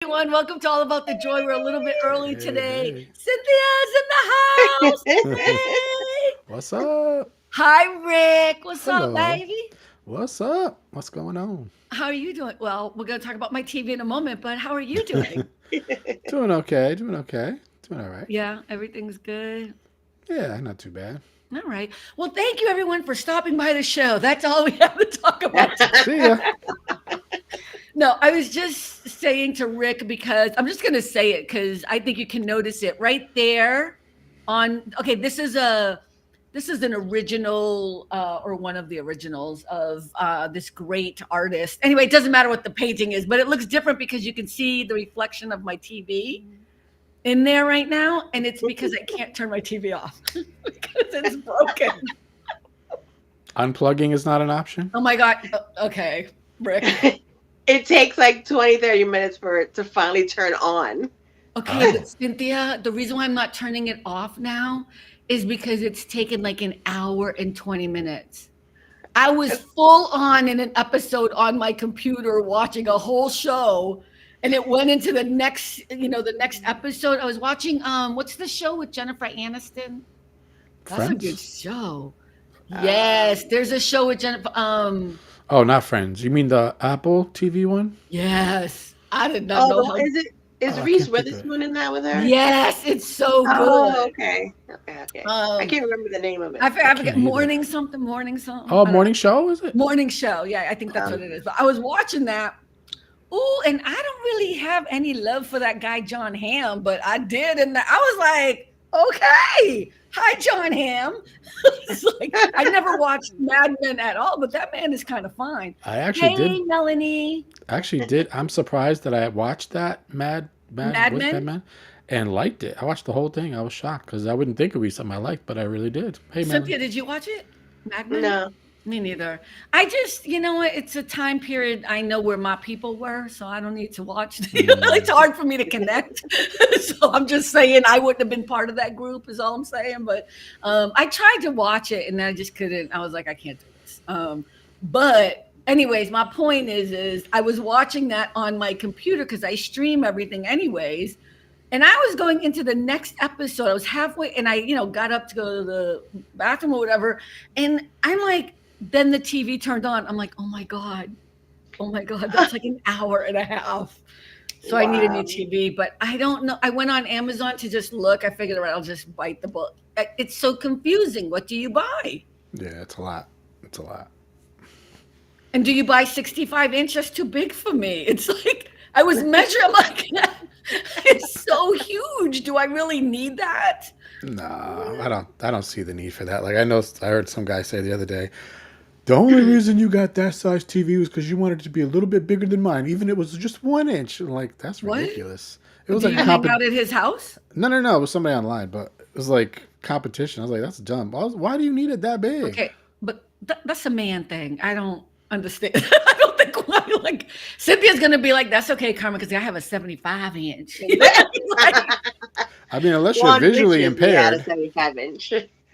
everyone. Welcome to All About the Joy. We're a little bit early Hey, today. hey. Cynthia's in the house. Hey. What's up? Hi, Rick. What's up, Hello. baby? What's up? What's going on? How are you doing? Well, we're going to talk about my TV in a moment, but how are you doing? Doing okay. Doing okay. Doing all right. Yeah, everything's good. Yeah, not too bad. All right. Well, thank you, everyone, for stopping by the show. That's all we have to talk about today. See ya. No, I was just saying to Rick because I'm just going to say it because I think you can notice it right there on. Okay, this is an original or one of the originals of this great artist. Anyway, it doesn't matter what the painting is, but it looks different because you can see the reflection of my TV in there right now, and it's because I can't turn my TV off because it's broken. Unplugging is not an option. Oh my god. Okay, Rick. It takes like 20, 30 minutes for it to finally turn on. Okay, but Oh. Cynthia, the reason why I'm not turning it off now is because it's taken like an hour and 20 minutes. I was full on in an episode on my computer watching a whole show and it went into the next episode. I was watching what's the show with Jennifer Aniston? That's a good Friends? show. Yes, Um, there's a show with Jennifer Oh, not Friends. You mean the Apple TV one? yes. I did not oh, know how. is Oh, I Reese can't think of it. Witherspoon in that with her? Yes, it's so Oh, good. okay. I Um can't remember the name of I it. forget, I I forget can't either. morning something. Oh, I don't know. morning show is it? Morning show. Yeah, I think that's what Um, it is. But I was watching that. Ooh, and I don't really have any love for that guy John Hamm, but I did, and I was like, okay, hi John Hamm. It's like I never watched Mad Men at all, but that man is kind of fine. I actually Hey, did. Melanie, Actually, did. I'm surprised that I watched that Mad was Men. Mad Men, and liked it. I watched the whole thing. I was shocked because I wouldn't think it would be something I liked, but I really did. Hey, Melanie. Cynthia, did you watch it? Mad Men? no. Me neither. I just, you know what? It's a time period I know where my people were, so I don't need to watch. It's Mm. hard for me to connect. So I'm just saying I wouldn't have been part of that group, is all I'm saying. But I tried to watch it and I just couldn't. I was like, I can't do this. But anyways, my point is I was watching that on my computer because I stream everything anyways. And I was going into the next episode. I was halfway and I got up to go to the bathroom or whatever. And I'm like, then the TV turned on. I'm like, oh my God, that's like an hour and a half. So I need a new Wow. TV, but I don't know. I went on Amazon to just look. I figured, all right, I'll just bite the bullet. It's so confusing. What do you buy? Yeah, it's a lot. It's a lot. And do you buy 65 inch? That's too big for me. It's like I was measuring. I'm like, it's so huge. Do I really need that? No, I don't. I don't see the need for that. Like I know, I heard some guy say the other day, the only reason you got that size TV was because you wanted it to be a little bit bigger than mine, even if it was just 1 inch. And like that's What? ridiculous. It was Do like a you hang out at his house? No. It was somebody online, but it was like competition. I was like, that's dumb. Why do you need it that big? Okay, but that's a man thing. I don't understand. I don't think why, like Cynthia's gonna be like, that's okay, Karma, because I have a 75 inch. Like, I mean, unless you're Juan visually wishes he had a impaired. 75 inch.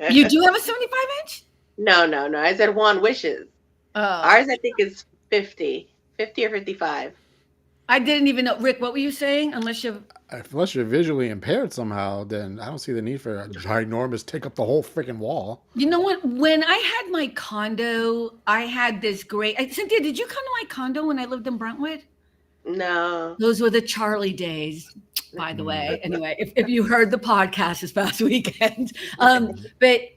you do have a 75 inch? No. I said Juan wishes. Oh, Ours, I think, is 50 or 55. I didn't even know. Rick, what were you saying? Unless you're visually impaired somehow, then I don't see the need for a ginormous take up the whole freaking wall. You know what? When I had my condo, I had this great. Cynthia, did you come to my condo when I lived in Brentwood? No. Those were the Charlie days, by the Mm. way. Anyway, if you heard the podcast this past weekend, but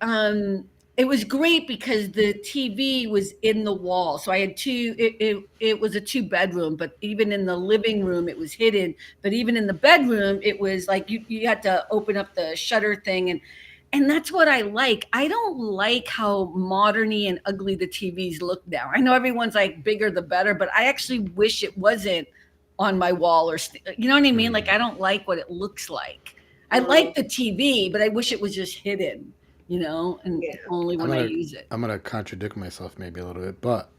it was great because the TV was in the wall. So I had two. It was a 2 bedroom, but even in the living room, it was hidden. But even in the bedroom, it was like you had to open up the shutter thing and that's what I like. I don't like how moderny and ugly the TVs look now. I know everyone's like bigger the better, but I actually wish it wasn't on my wall you know what I mean? Like Mm. I don't like what it looks like. I Mm. like the TV, but I wish it was just hidden. and Yeah. only when I gonna use it. I'm gonna contradict myself maybe a little bit, but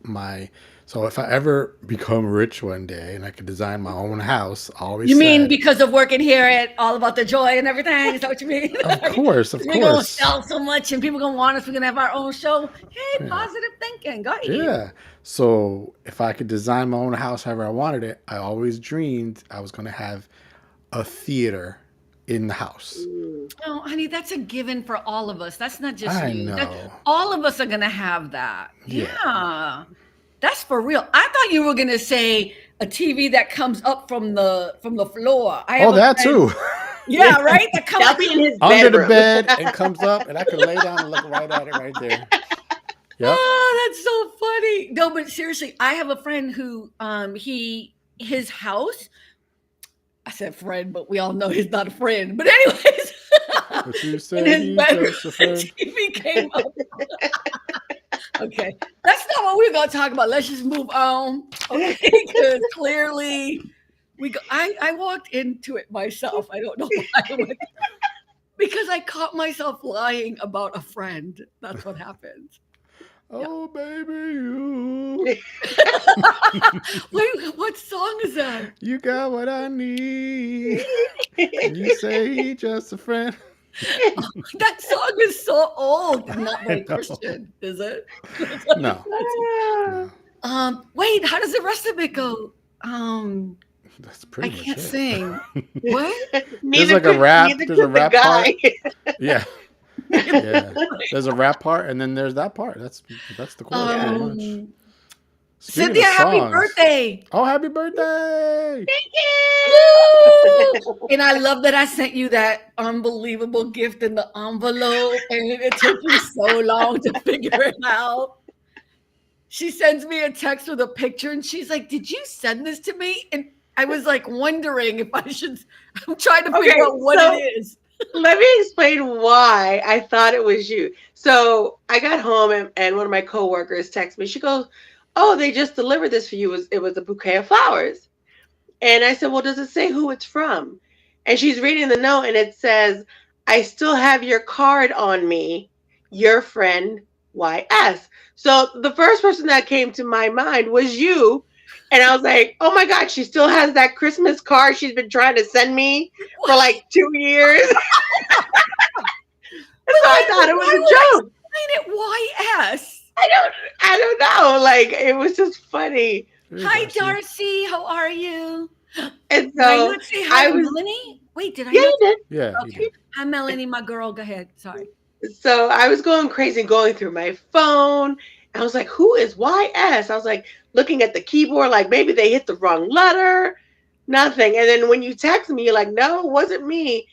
so if I ever become rich one day and I could design my own house, I always You mean said, because of working here at All About the Joy and everything? Is that what you mean? of course, of We're gonna course, sell so much, and people gonna want us. We're gonna have our own show. Hey, yeah, positive thinking. Go ahead. yeah. So if I could design my own house however I wanted it, I always dreamed I was gonna have a theater in the house. Mm. Oh, honey, that's a given for all of us. That's not just I you. know. All of us are gonna have that. Yeah. Yeah, that's for real. I thought you were gonna say a TV that comes up from the floor. I have Oh, a that friend- too. Yeah, right. That comes That'll be in his Under the bedroom. bed and comes up, and I can lay down and look right at it right there. Yep. Oh, that's so funny. No, but seriously, I have a friend who his house. I said friend, but we all know he's not a friend. But anyways, But you in say his he's bedroom, just a the friend. TV came up. Okay, that's not what we're gonna talk about. Let's just move on. Okay, because clearly I walked into it myself. I don't know why. Because I caught myself lying about a friend. That's what happened. Oh, baby, you. Wait, what song is that? You got what I need. And you say he just a friend. That song is so old. Not very I know. Christian, is it? No. No. Wait, how does the rest of it go? That's I pretty much can't it. sing. What? Neither like a could- rap- neither there's a could the rap guy. Yeah. Yeah. There's a rap part, and then there's that part. That's the chorus pretty much. Speaking Cynthia, of happy songs- birthday! Oh, happy birthday! Woo! And I love that I sent you that unbelievable gift in the envelope, and it took you so long to figure it out. She sends me a text with a picture, and she's like, "Did you send this to me?" And I was like wondering if I should. I'm trying to figure Okay, out what so- it is. Let me explain why I thought it was you. So I got home and one of my coworkers texted me. She goes, "Oh, they just delivered this for you. It was a bouquet of flowers." And I said, "Well, does it say who it's from?" And she's reading the note and it says, "I still have your card on me, your friend YS." So the first person that came to my mind was you. And I was like, "Oh my God, she still has that Christmas card she's been trying to send me for like 2 years." So I thought it was a joke. Explain it. YS. I don't know. Like, it was just funny. Hey, Hi, Darcy. How are you? And Did I so not say hi I to was- Melanie? Wait, did I yeah, not? you did. Yeah. you Okay. did. Hi, Melanie, my girl. Go ahead. Sorry. So I was going crazy, going through my phone. I was like, "Who is YS?" I was like looking at the keyboard, like maybe they hit the wrong letter. Nothing. And then when you text me, you're like, "No, it wasn't me."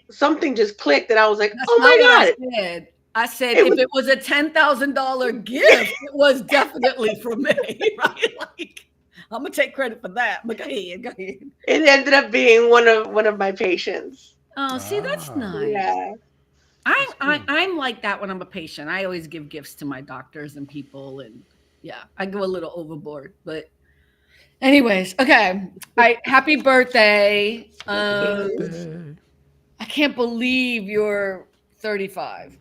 Something just clicked, and I was like, That's "Oh not my what God!" I said. I said It if was- it was a $10,000 gift, it was definitely from me. Right? Like, I'm gonna take credit for that. But go ahead. Go ahead. It ended up being one of my patients. Oh, see, that's Ah. nice. Yeah. I'm like that when I'm a patient. I always give gifts to my doctors and people, and yeah, I go a little overboard. But anyways, okay. Happy birthday. Birthday. I can't believe you're 35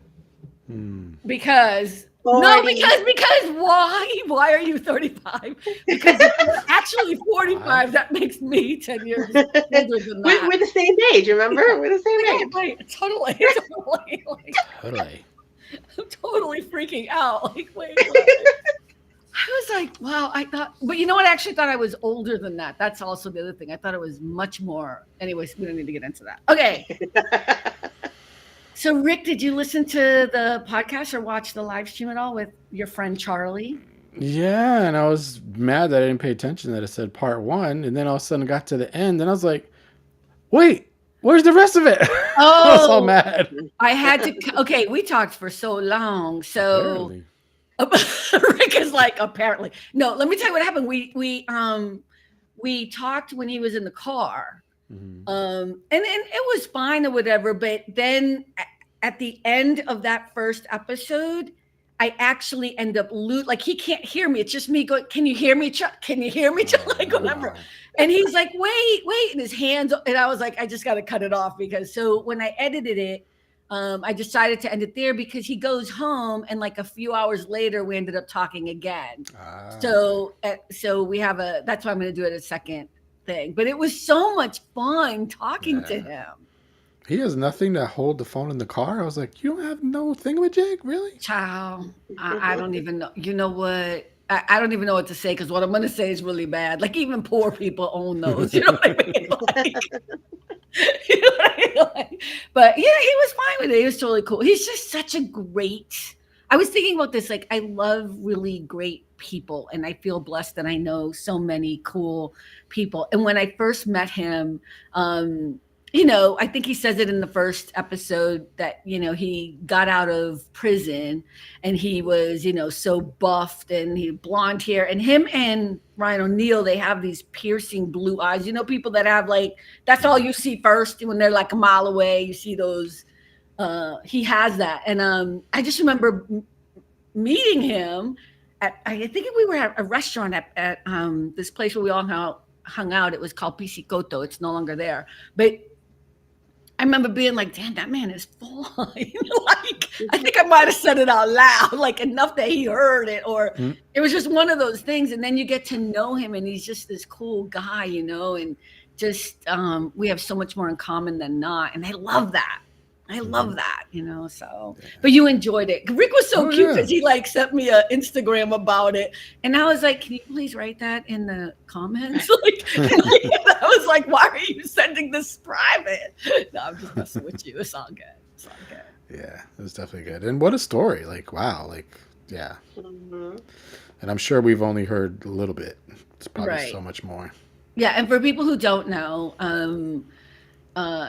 Hmm. because Forty. because why are you 35? Because if you're actually 45, that makes me 10 years older than that. We're the same age, remember? We're the same age. Right, totally, like, Totally. I'm totally freaking out. Like, wait. What? I was like, wow, I thought, but you know what? I actually thought I was older than that. That's also the other thing. I thought it was much more. Anyways, we don't need to get into that. Okay. So, Rick, did you listen to the podcast or watch the live stream at all with your friend Charlie? Yeah, and I was mad that I didn't pay attention that it said part 1, and then all of a sudden got to the end, and I was like, "Wait, where's the rest of it?" I was so Oh, mad. I had to. Okay, we talked for so long. So, Apparently. Rick is like, apparently. No, let me tell you what happened. We talked when he was in the car. Mhm. And it was fine or whatever, but then at the end of that first episode, I actually end up like he can't hear me. It's just me going, "Can you hear me, Chuck? Can you hear me, Chuck?" Like whatever. Wow. And he's like, wait, and his hands, and I was like, I just got to cut it off because so when I edited it, I decided to end it there because he goes home, and like a few hours later, we ended up talking again. So we have that's why I'm going to do it a second thing. But it was so much fun talking to him. He has nothing to hold the phone in the car. I was like, you don't have no thingamajig, really? Child, I don't even know. You know what? I don't even know what to say because what I'm going to say is really bad. Like even poor people own those. You know what I mean? Like, you know what I mean? Like, but yeah, he was fine with it. He was totally cool. He's just such a great. I was thinking about this. Like I love really great people, and I feel blessed that I know so many cool people. And when I first met him, I think he says it in the first episode that, he got out of prison and he was, so buffed and he had blonde hair, and him and Ryan O'Neal, they have these piercing blue eyes. People that have like, that's all you see first when they're like a mile away, you see those, he has that. And I just remember meeting him I think we were at a restaurant at this place where we all hung out. It was called Piscicotto. It's no longer there. But I remember being like, damn, that man is fine. Like, I think I might have said it out loud, like enough that he heard it, or it was just one of those things. And then you get to know him and he's just this cool guy, and just, we have so much more in common than not. And I love that. So, but you enjoed it. Rick was so cute because he like sent me an Instagram about it. And I was like, can you please write that in the comments? Like, I was like, why are you sending this private? No, I'm just messing with you. It's all good. Yeah, it was definitely good. And what a story. Like, wow. Like, yeah. Mm-hmm. And I'm sure we've only heard a little bit. It's probably so much more. Yeah. And for people who don't know,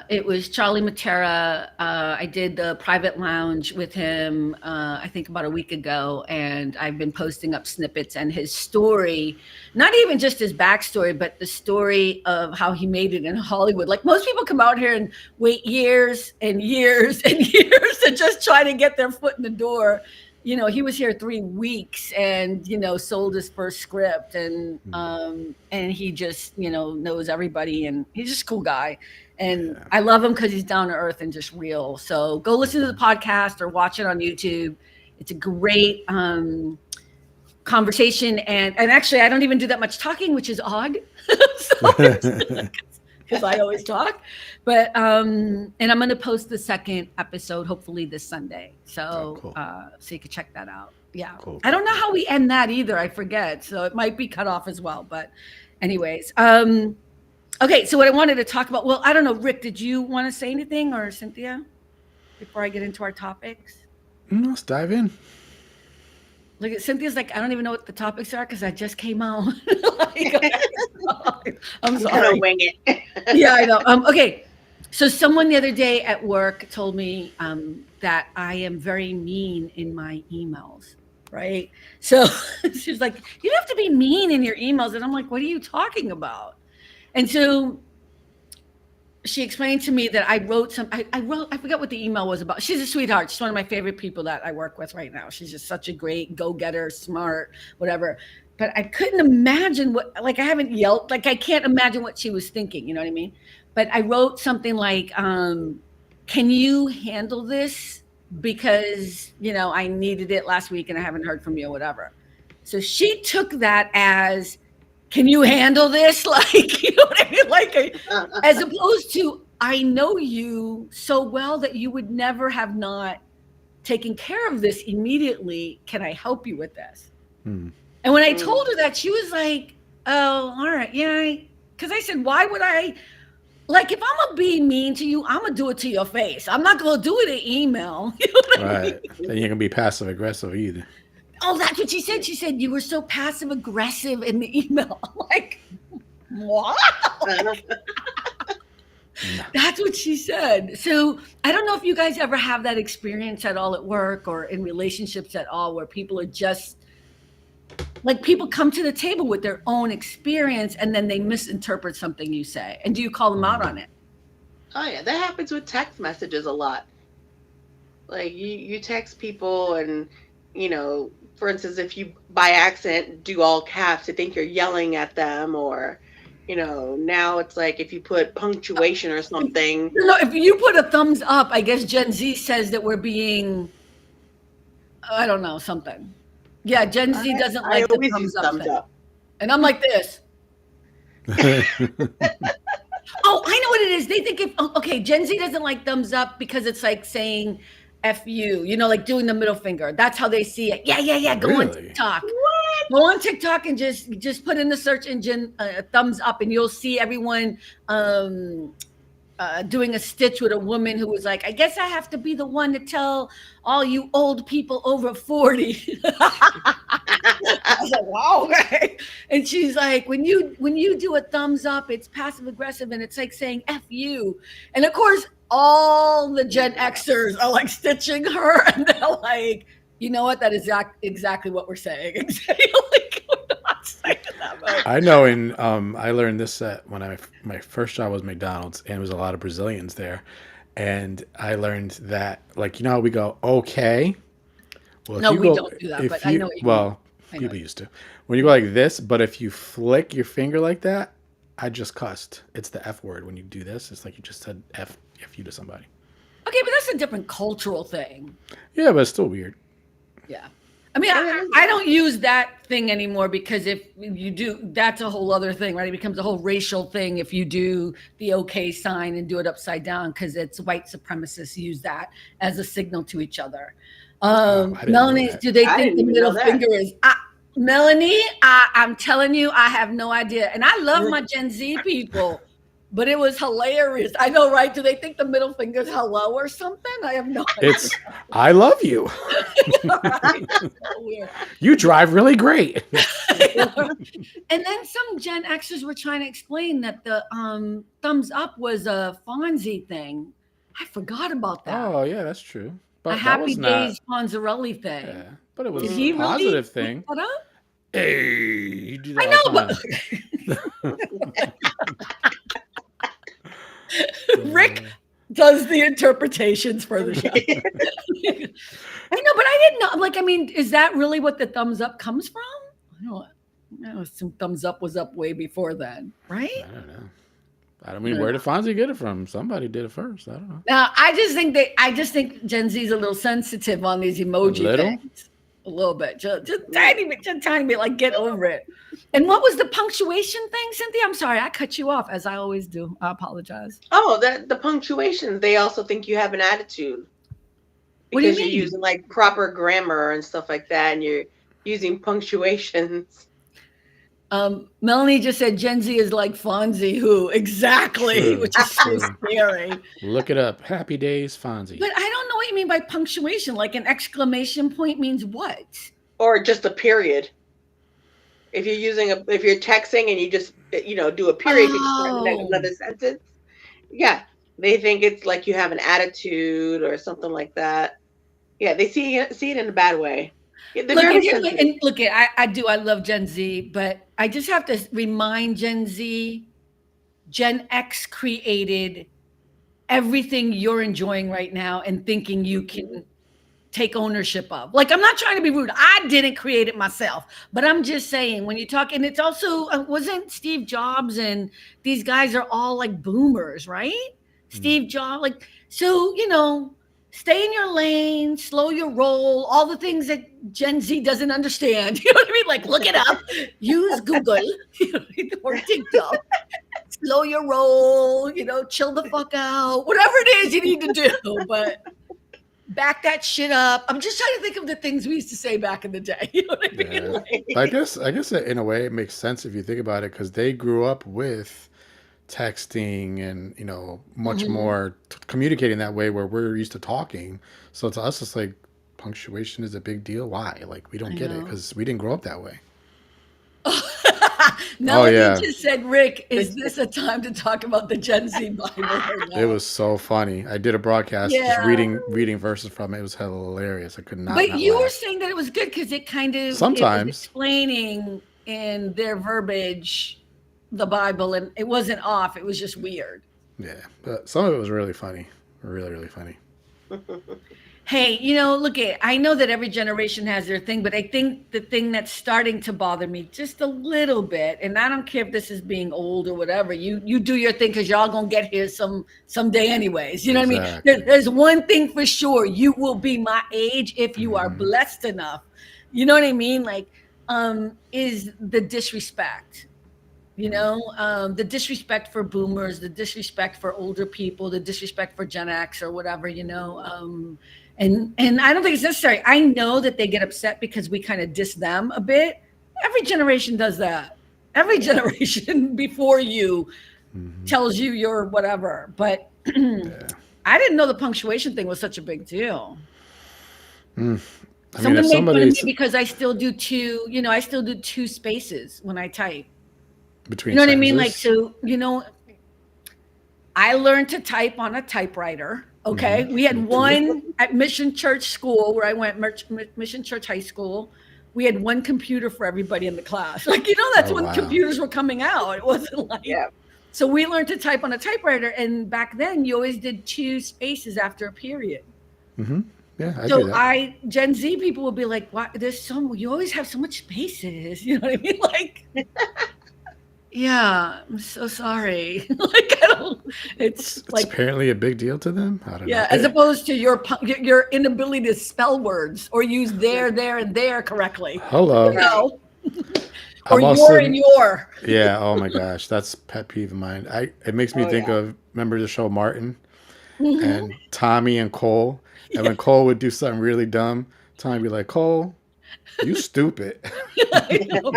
it was Charlie Matera. I did the private lounge with him, I think about a week ago, and I've been posting up snippets and his story, not even just his backstory, but the story of how he made it in Hollywood. Like most people come out here and wait years and years and years to just try to get their foot in the door. He was here 3 weeks and, sold his first script and he just, knows everybody and he's just a cool guy. And I love him because he's down to earth and just real. So go listen to the podcast or watch it on YouTube. It's a great conversation. And actually, I don't even do that much talking, which is odd. Because I always talk. But and I'm going to post the second episode, hopefully this Sunday. So cool. So you can check that out. Yeah. Cool. I don't know how we end that either. I forget. So it might be cut off as well. But anyways. Okay, so what I wanted to talk about, well, I don't know, Rick, did you want to say anything, or Cynthia, before I get into our topics? Let's dive in. Look at Cynthia's like, I don't even know what the topics are because I just came out. I'm sorry. I'm gonna wing it. Yeah, I know. Okay, so someone the other day at work told me that I am very mean in my emails, right? So she's like, you have to be mean in your emails. And I'm like, what are you talking about? And so she explained to me that I wrote I forgot what the email was about. She's a sweetheart. She's one of my favorite people that I work with right now. She's just such a great go-getter, smart, whatever. But I couldn't imagine I haven't yelled, like I can't imagine what she was thinking, you know what I mean? But I wrote something like, can you handle this? Because, I needed it last week and I haven't heard from you or whatever. So she took that as, can you handle this? Like, you know what I mean? Like, as opposed to, I know you so well that you would never have not taken care of this immediately. Can I help you with this? And when I told her that, she was like, oh, all right. Yeah. Because I said, why would I? Like, if I'm going to be mean to you, I'm going to do it to your face. I'm not going to do it in email. You know what I mean? Then you can be passive aggressive either. Oh, that's what she said. She said, you were so passive aggressive in the email. I'm like, what? That's what she said. So I don't know if you guys ever have that experience at all at work or in relationships at all, where people are just like, people come to the table with their own experience and then they misinterpret something you say. And do you call them out on it? Oh yeah, that happens with text messages a lot. Like you text people and, for instance, if you by accident do all caps, they think you're yelling at them, or, Now it's like if you put punctuation or something. No, if you put a thumbs up, I guess Gen Z says that we're being, I don't know, something. Yeah, Gen Z doesn't I like the always use thumbs up thumbs thing. up. And I'm like this. Oh, I know what it is. They think okay, Gen Z doesn't like thumbs up because it's like saying F you, like doing the middle finger. That's how they see it. Yeah. Go on Really? TikTok. Go on TikTok and just put in the search engine thumbs up, and you'll see everyone doing a stitch with a woman who was like, I guess I have to be the one to tell all you old people over 40. I was like, wow, okay. And she's like, when you do a thumbs up, it's passive aggressive and it's like saying F you. And of course, all the Gen Xers are like stitching her, and they're like, you know what? That is exactly what we're saying. Exactly. Like, we're not saying that, but I know. I learned this when my first job was McDonald's, and it was a lot of Brazilians there, and I learned that, like, how we go okay. Well, if no, you we go, don't do that. if But I you know what you mean. well, I know people what you used to. When you go like this, but if you flick your finger like that, I just cussed. It's the F word when you do this. It's like you just said F you to somebody. Okay, but that's a different cultural thing. Yeah, but it's still weird. Yeah. I mean, I don't use that thing anymore because if you do, that's a whole other thing, right? It becomes a whole racial thing if you do the okay sign and do it upside down because it's white supremacists use that as a signal to each other. I didn't know Melanie, that. do they I think didn't the even middle know that. finger is? Melanie, I'm telling you, I have no idea. And I love my Gen Z people, but it was hilarious. I know, right? Do they think the middle finger's hello or something? I have no idea. It's I love you. Right? So weird. You drive really great. And then some Gen Xers were trying to explain that the thumbs up was a Fonzie thing. I forgot about that. Oh yeah, that's true. A But that Happy was not. Days Fonzarelli thing. Yeah, but it was Did a he really positive look thing. that up? Hey, you do that I all know, the but time. Rick does the interpretations for the show. I know, but I didn't know. Like, I mean, is that really what the thumbs up comes from? I know some thumbs up was up way before then, right? I don't know. I don't mean, where did Fonzie get it from? Somebody did it first. I don't know. Now, I just think Gen Z is a little sensitive on these emoji little? things. A little bit, just tiny bit. Like, get over it. And what was the punctuation thing, Cynthia? I'm sorry, I cut you off as I always do. I apologize. Oh, the punctuation. They also think you have an attitude What do you because you're mean? using like proper grammar and stuff like that, and you're using punctuations. Melanie just said Gen Z is like Fonzie, who exactly, True, which is so true. scary. Look it up. Happy Days Fonzie. But I don't know what you mean by punctuation. Like an exclamation point means what? Or just a period. If you're texting and you just do a period to start another sentence, yeah, they think it's like you have an attitude or something like that. Yeah, they see it in a bad way. Yeah, they're very sensitive. I love Gen Z, but I just have to remind Gen Z, Gen X created everything you're enjoying right now and thinking you can take ownership of. Like, I'm not trying to be rude. I didn't create it myself, but I'm just saying when you talk, and it's also, wasn't Steve Jobs and these guys are all like boomers, right? Steve Jobs, like, so, stay in your lane, slow your roll, all the things that Gen Z doesn't understand. You know what I mean? Like, look it up, use Google or TikTok, slow your roll, chill the fuck out, whatever it is you need to do, but back that shit up. I'm just trying to think of the things we used to say back in the day. You know what I mean? Yeah. Like, I guess in a way it makes sense if you think about it, because they grew up with texting and much more communicating that way, where we're used to talking. So to us, it's like punctuation is a big deal. Why? Like, we don't get it because we didn't grow up that way. Melanie yeah. just said, Rick, is this a time to talk about the Gen Z Bible or no? It was so funny. I did a broadcast just Yeah. reading verses from it. It was hilarious. I could not. But not you were laugh. saying that it was good because it kind of Sometimes. it was explaining in their verbiage the Bible, and it wasn't off. It was just weird. Yeah, but some of it was really funny. Really, really funny. Hey, look I know that every generation has their thing, but I think the thing that's starting to bother me just a little bit, and I don't care if this is being old or whatever, you do your thing because y'all gonna get here someday anyways. You know what I mean? Exactly. There's one thing for sure. You will be my age if you are Mhm. blessed enough. You know what I mean? Like, is the disrespect. The disrespect for boomers, the disrespect for older people, the disrespect for Gen X or whatever, and I don't think it's necessary. I know that they get upset because we kind of diss them a bit. Every generation does that. Every generation before you Mhm. tells you you're whatever. But Yeah. I didn't know the punctuation thing was such a big deal. Mm. I mean, if Someone made fun of me somebody's because I still do two spaces when I type. You between know what I mean? Like, sentences. so, I learned to type on a typewriter. Hmm. Okay. We had Me too. one at Mission Church School where I went, Mission Church High School. We had one computer for everybody in the class. Like, that's Oh when wow. computers were coming out. It wasn't like, Yeah. so we learned to type on a typewriter. And back then, you always did two spaces after a period. Hmm. Yeah, I do So that. Gen Z people will be like, why, you always have so much spaces. You know what I mean? Like, yeah, I'm so sorry. Like, I don't, it's It's like, apparently a big deal to them. I don't know. yeah, as opposed to your inability to spell words or use there, and there correctly. Hello. Right. Or I'm also your and your. yeah. Oh my gosh, that's pet peeve of mine. It makes me Oh think yeah. of remember the show Martin Mhm. and Tommy and Cole, and Yeah, when Cole would do something really dumb, Tommy would be like, "Cole, you stupid." I know.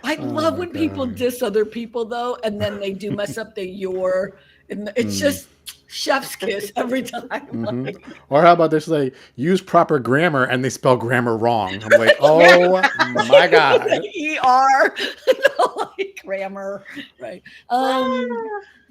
I Oh love my when people god. diss other people though, and then they do mess up the your, and it's Mm. just chef's kiss every time. Hmm. Like, Or how about this? Like use proper grammar, and they spell grammar wrong. I'm like, Yeah. oh my god. ER, like grammar, right?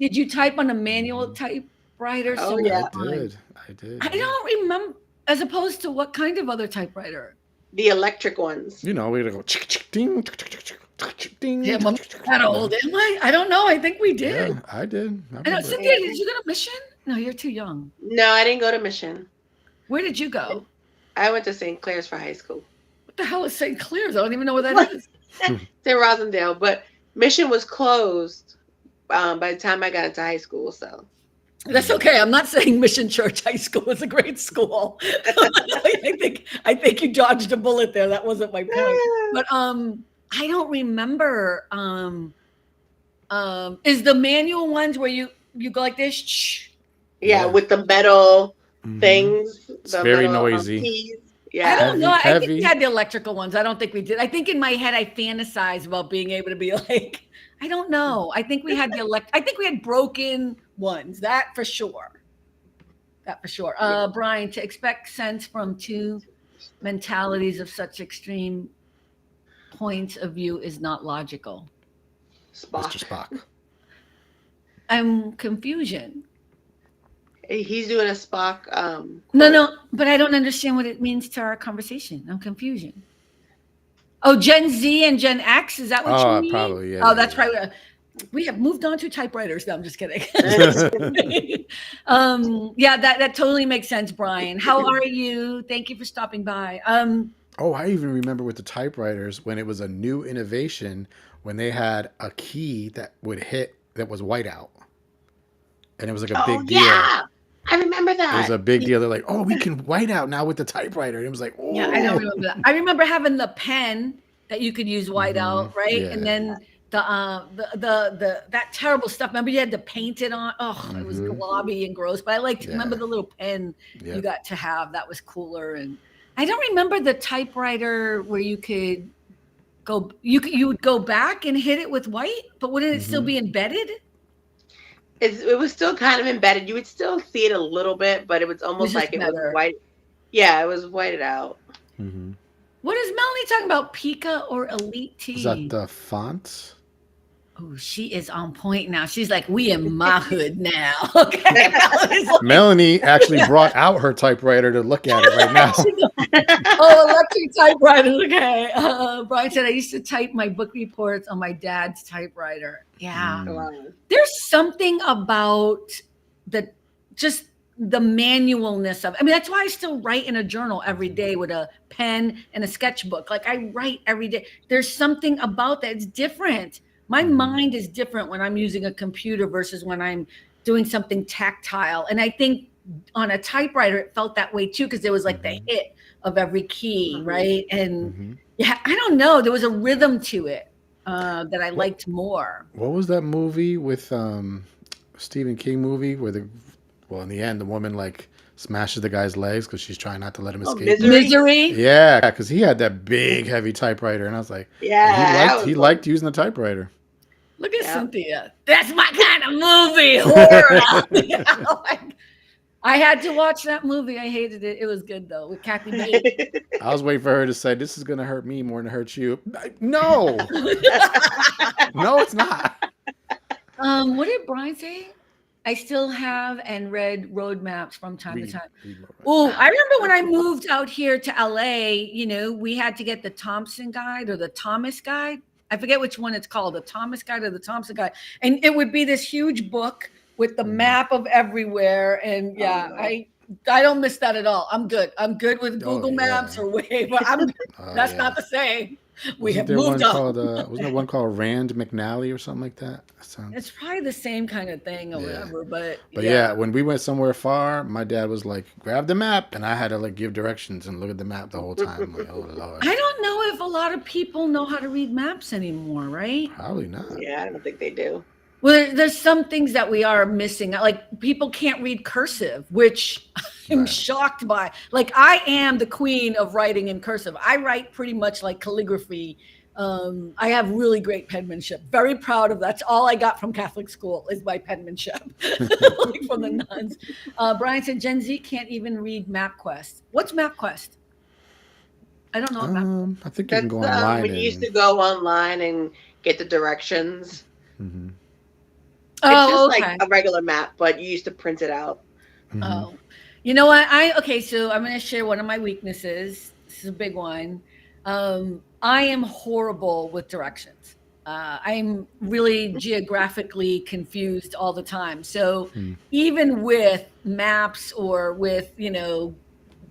Did you type on a manual Mhm. typewriter Oh similar I yeah. to mine? did. I did. I Yeah. don't remember, as opposed to what kind of other typewriter? The electric ones. You know, we gotta go chick, chick, ding, chick, chick, chick, chick, chick, ding, Yeah, chick, I'm chick, chick, that you know. old, am I? I don't know. I think we did. Yeah, I did. I I know, remember it. Cynthia, Yeah. did you go to Mission? No, you're too young. No, I didn't go to Mission. Where did you go? I went to St. Clair's for high school. What the hell is St. Clair's? I don't even know where that is. It's in Rosendale, but Mission was closed by the time I got into high school. So That's okay. I'm not saying Mission Church High School is a great school. I think you dodged a bullet there. That wasn't my point. But I don't remember. Is the manual ones where you go like this? Shh. yeah, Yeah. with the metal Hmm. things, It's the very metal noisy. keys. I Yeah. don't know. Heavy, I think we heavy. had the electrical ones. I don't think we did. I think in my head I fantasized about being able to be like, I don't know. I think we had I think we had broken ones. That for sure. That for sure. Brian, to expect sense from two mentalities of such extreme points of view is not logical. Mr. Spock. Spock. I'm confusion. He's doing a Spock No, quote. no, but I don't understand what it means to our conversation. I'm confusion. Oh, Gen Z and Gen X, is that what you Oh, mean? probably. Yeah, Oh, yeah, that's yeah. probably we have moved on to typewriters. No, I'm just kidding. Yeah, that totally makes sense, Brian. How are you? Thank you for stopping by. Oh, I even remember with the typewriters when it was a new innovation when they had a key that would hit that was whiteout. And it was like a Oh big deal. yeah, I remember It was that. a big deal. They're like, oh, we can white out now with the typewriter. And it was like, Yeah, I don't oh. remember that. I remember having the pen that you could use Hmm. whiteout, right? And Yeah. then the that terrible stuff. Remember you had to paint it on. Oh, it was Hmm. globby and gross. But I liked remember Yeah. the little pen you Yep. got to have. That was cooler. And I don't remember the typewriter where you could you would go back and hit it with white, but wouldn't it still Hmm. be embedded? It was still kind of embedded. You would still see it a little bit, but it was It was almost just like it was better. white. Yeah, it was whited out. Hmm. What is Melanie talking about? Pika or Elite Is that T? the font? Oh, she is on point now. She's like, we in my hood now. Okay. Melanie's like, Melanie actually brought out her typewriter to look at it right now. oh, electric typewriters. Okay. Brian said, I used to type my book reports on my dad's typewriter. Yeah. Mm. Wow. There's something about the just the manualness of. I mean, that's why I still write in a journal every day with a pen and a sketchbook. Like I write every day. There's something about that. It's different. My mind is different when I'm using a computer versus when I'm doing something tactile. And I think on a typewriter, it felt that way too, because there was like the hit of every key, right? And yeah, I don't know. There was a rhythm to it that I liked more. What was that movie with Stephen King movie where in the end the woman like smashes the guy's legs because she's trying not to let him escape? Misery. Yeah, because he had that big heavy typewriter, and I was like, he liked using the typewriter. Look at Cynthia. That's my kind of movie. Horror. I had to watch that movie. I hated it. It was good though with Kathy Bates. I was waiting for her to say, "This is gonna hurt me more than it hurts you." No, no, it's not. What did Brian say? I still have and read road maps from time to time. Oh, I remember when I moved out here to LA, you know, we had to get the Thompson Guide or the Thomas Guide. I forget which one it's called, the Thomas Guide or the Thompson Guide. And it would be this huge book with the map of everywhere. And yeah, I don't miss that at all. I'm good. I'm good with Google Maps or Wave. That's not to say we have moved on. Wasn't there one called Rand McNally or something like that? It's probably the same kind of thing or whatever. But yeah, when we went somewhere far, my dad was like, grab the map. And I had to like give directions and look at the map the whole time. I'm like, oh, Lord. I don't know if a lot of people know how to read maps anymore, right? Probably not. Yeah, I don't think they do. Well, there's some things that we are missing. Like people can't read cursive, which I'm shocked by. Like I am the queen of writing in cursive. I write pretty much like calligraphy. I have really great penmanship. Very proud of that. That's all I got from Catholic school is my penmanship, like from the nuns. Brian said Gen Z can't even read MapQuest. What's MapQuest? I don't know what MapQuest. I think you can go online. When you used to go online and get the directions. Mm-hmm. It's just like a regular map, but you used to print it out. Mm-hmm. Oh, you know what? So I'm going to share one of my weaknesses. This is a big one. I am horrible with directions. I'm really geographically confused all the time. So even with maps or with, you know,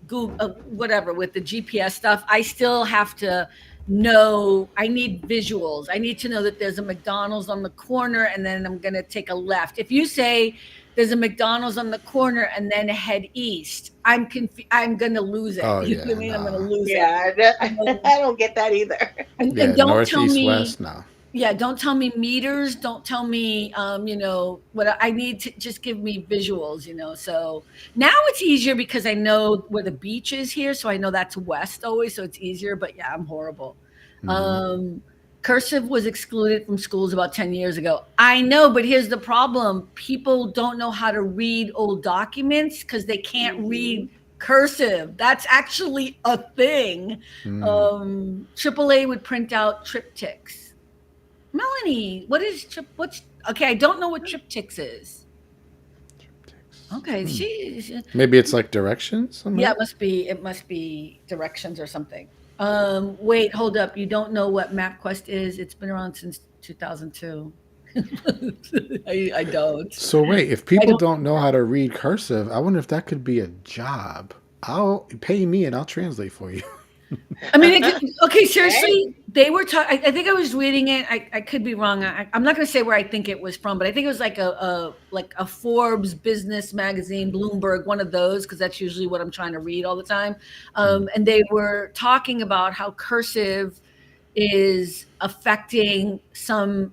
Google, whatever, with the GPS stuff, I still have to know. I need visuals. I need to know that there's a McDonald's on the corner and then I'm going to take a left. If you say there's a McDonald's on the corner and then head east, I'm going to lose it. Oh, you know what I mean? I'm going to lose it. I don't get that either. And don't north, tell east, me, west, no. Yeah, don't tell me meters. Don't tell me, you know, what I need to just give me visuals, you know. So now it's easier because I know where the beach is here. So I know that's west always. So it's easier. But yeah, I'm horrible. Cursive was excluded from schools about 10 years ago. I know, but here's the problem. People don't know how to read old documents because they can't read cursive. That's actually a thing. AAA would print out triptychs. Melanie, okay, I don't know what triptychs is. Okay, she maybe it's like directions. Yeah, it must be directions or something. Wait, hold up. You don't know what MapQuest is? It's been around since 2002. I don't. So wait, if people don't know how to read cursive, I wonder if that could be a job. I'll pay me and I'll translate for you. I mean, okay, seriously, they were talking. I think I was reading it. I could be wrong. I'm not going to say where I think it was from, but I think it was like a Forbes business magazine, Bloomberg, one of those, because that's usually what I'm trying to read all the time. And they were talking about how cursive is affecting some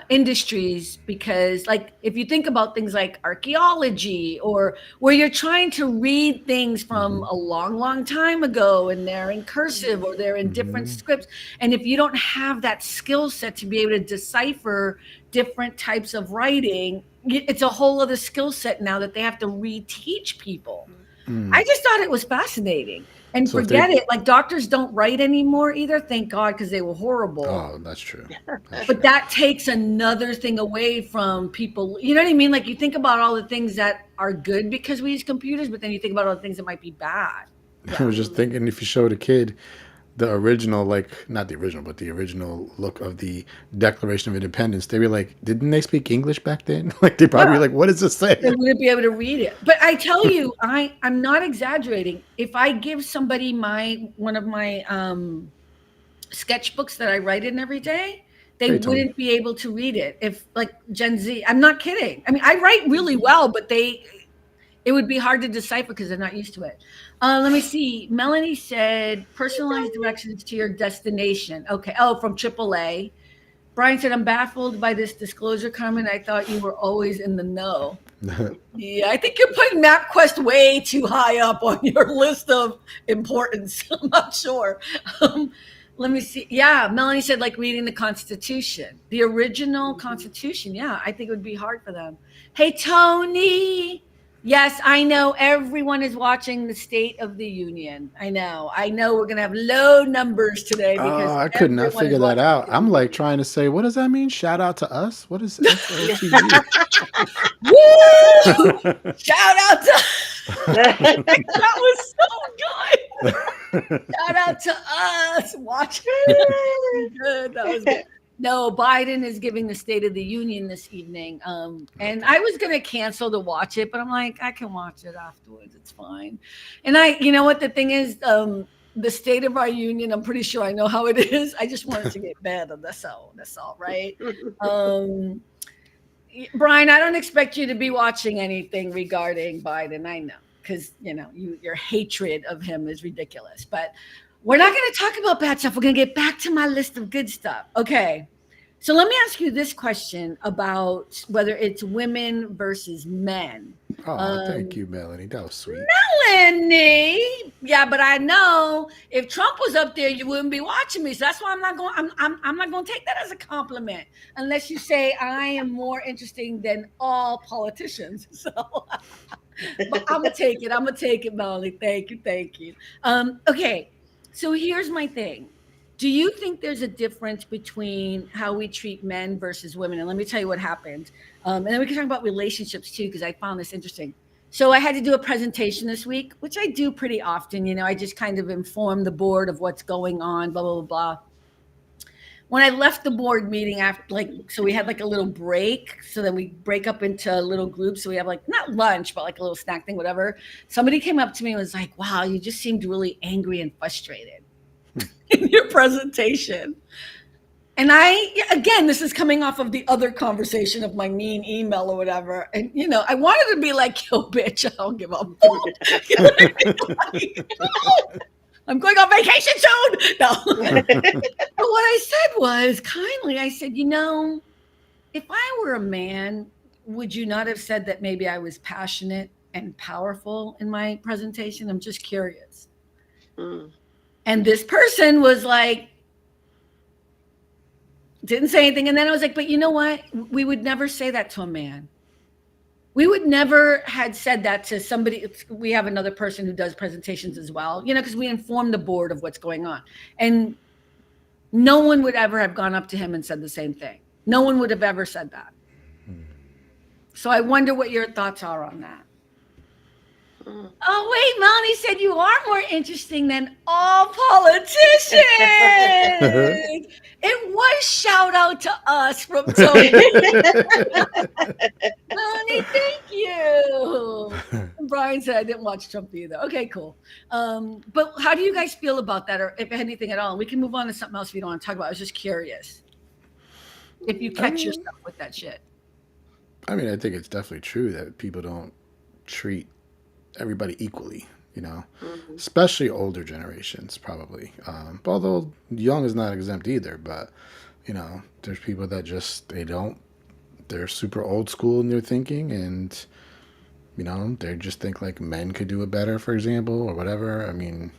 industries because, like, if you think about things like archaeology or where you're trying to read things from a long time ago and they're in cursive or they're in different scripts, and if you don't have that skill set to be able to decipher different types of writing, it's a whole other skill set now that they have to reteach people. I just thought it was fascinating. And so forget it, like doctors don't write anymore either. Thank God, because they were horrible. Oh, that's true. But that takes another thing away from people. You know what I mean? Like you think about all the things that are good because we use computers, but then you think about all the things that might be bad. I was just thinking, if you showed a kid the original, like not the original, but the original look of the Declaration of Independence, they were like, didn't they speak English back then? Like they probably Yeah, were like, what does this say? they wouldn't be able to read it. But I tell you, I'm not exaggerating. If I give somebody one of my sketchbooks that I write in every day, they Hey, Tony. wouldn't be able to read it. If like Gen Z, I'm not kidding. I mean, I write really well, but it would be hard to decipher because they're not used to it. Let me see. Melanie said personalized directions to your destination. Okay. Oh, from AAA. Brian said, I'm baffled by this disclosure comment. I thought you were always in the know. Yeah, I think you're putting MapQuest way too high up on your list of importance. I'm not sure. Let me see. Yeah, Melanie said like reading the Constitution, the original Constitution. Yeah, I think it would be hard for them. Hey, Tony. Yes, I know everyone is watching the State of the Union. I know. We're going to have low numbers today because Oh, I could not everyone is figure that watching out. the State of I'm the like Union. trying to say, what does that mean? Shout out to us? What is SOTU? Woo! Shout out to that was so good. Shout out to us. Watch good. That was good. No, Biden is giving the State of the Union this evening. And I was gonna cancel to watch it, but I'm like, I can watch it afterwards. It's fine. And you know what the thing is, the state of our union, I'm pretty sure I know how it is. I just want it to get better. That's all, right? Brian, I don't expect you to be watching anything regarding Biden. I know, because your hatred of him is ridiculous. But we're not going to talk about bad stuff. We're going to get back to my list of good stuff. Okay. So let me ask you this question about whether it's women versus men. Oh, thank you, Melanie. That was sweet. Melanie, yeah, but I know if Trump was up there, you wouldn't be watching me. So that's why I'm not going. I'm not going to take that as a compliment, unless you say I am more interesting than all politicians. So but I'm gonna take it. Melanie. Thank you. Okay, so here's my thing. Do you think there's a difference between how we treat men versus women? And let me tell you what happened. And then we can talk about relationships too, because I found this interesting. So I had to do a presentation this week, which I do pretty often. I just kind of inform the board of what's going on, blah, blah, blah, blah. When I left the board meeting after, so we had like a little break. So then we break up into little groups. So we have like, not lunch, but like a little snack thing, whatever. Somebody came up to me and was like, wow, you just seemed really angry and frustrated in your presentation. And again, this is coming off of the other conversation of my mean email or whatever. And, I wanted to be like, yo, bitch, I don't give a fuck. I'm going on vacation soon. No. But what I said was kindly, I said, if I were a man, would you not have said that maybe I was passionate and powerful in my presentation? I'm just curious. And this person was like, didn't say anything. And then I was like, but you know what? We would never say that to a man. We would never had said that to somebody. We have another person who does presentations as well, because we inform the board of what's going on. And no one would ever have gone up to him and said the same thing. No one would have ever said that. So I wonder what your thoughts are on that. Oh, wait, Melanie said you are more interesting than all politicians. It was shout out to us from Tony. Melanie, thank you. And Brian said I didn't watch Trump either. Okay, cool. But how do you guys feel about that, or if anything at all? We can move on to something else if you don't want to talk about. I was just curious if you catch yourself with that shit. I mean, I think it's definitely true that people don't treat everybody equally, especially older generations probably. Although young is not exempt either, but there's people that just they're super old school in their thinking, and they just think like men could do it better, for example, or whatever. I mean,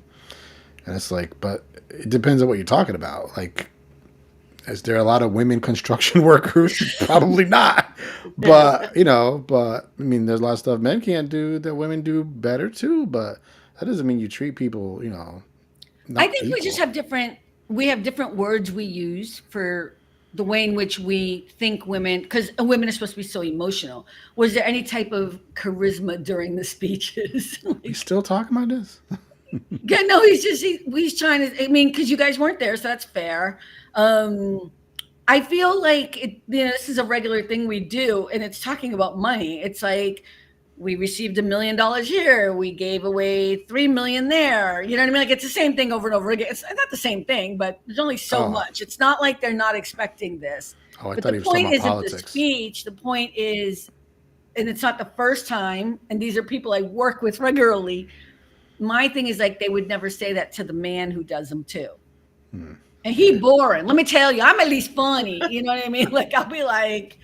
and it's like, but it depends on what you're talking about. Like, is there a lot of women construction workers? Probably not. But, but I mean, there's a lot of stuff men can't do that women do better too. But that doesn't mean you treat people, I think we just have different words we use for the way in which we think women, because women are supposed to be so emotional. Was there any type of charisma during the speeches? You still talking about this? Yeah, no, he's trying to. I mean, because you guys weren't there, so that's fair. I feel like this is a regular thing we do, and it's talking about money. It's like we received $1 million here, we gave away 3 million there. You know what I mean? Like it's the same thing over and over again. It's not the same thing, but there's only so Oh, much. It's not like they're not expecting this. oh, I But thought the he was talking point about isn't the politics. speech. The point is, and it's not the first time. And these are people I work with regularly. My thing is like they would never say that to the man who does them too. Hmm. And he boring. Let me tell you, I'm at least funny. You know what I mean? Like I'll be like,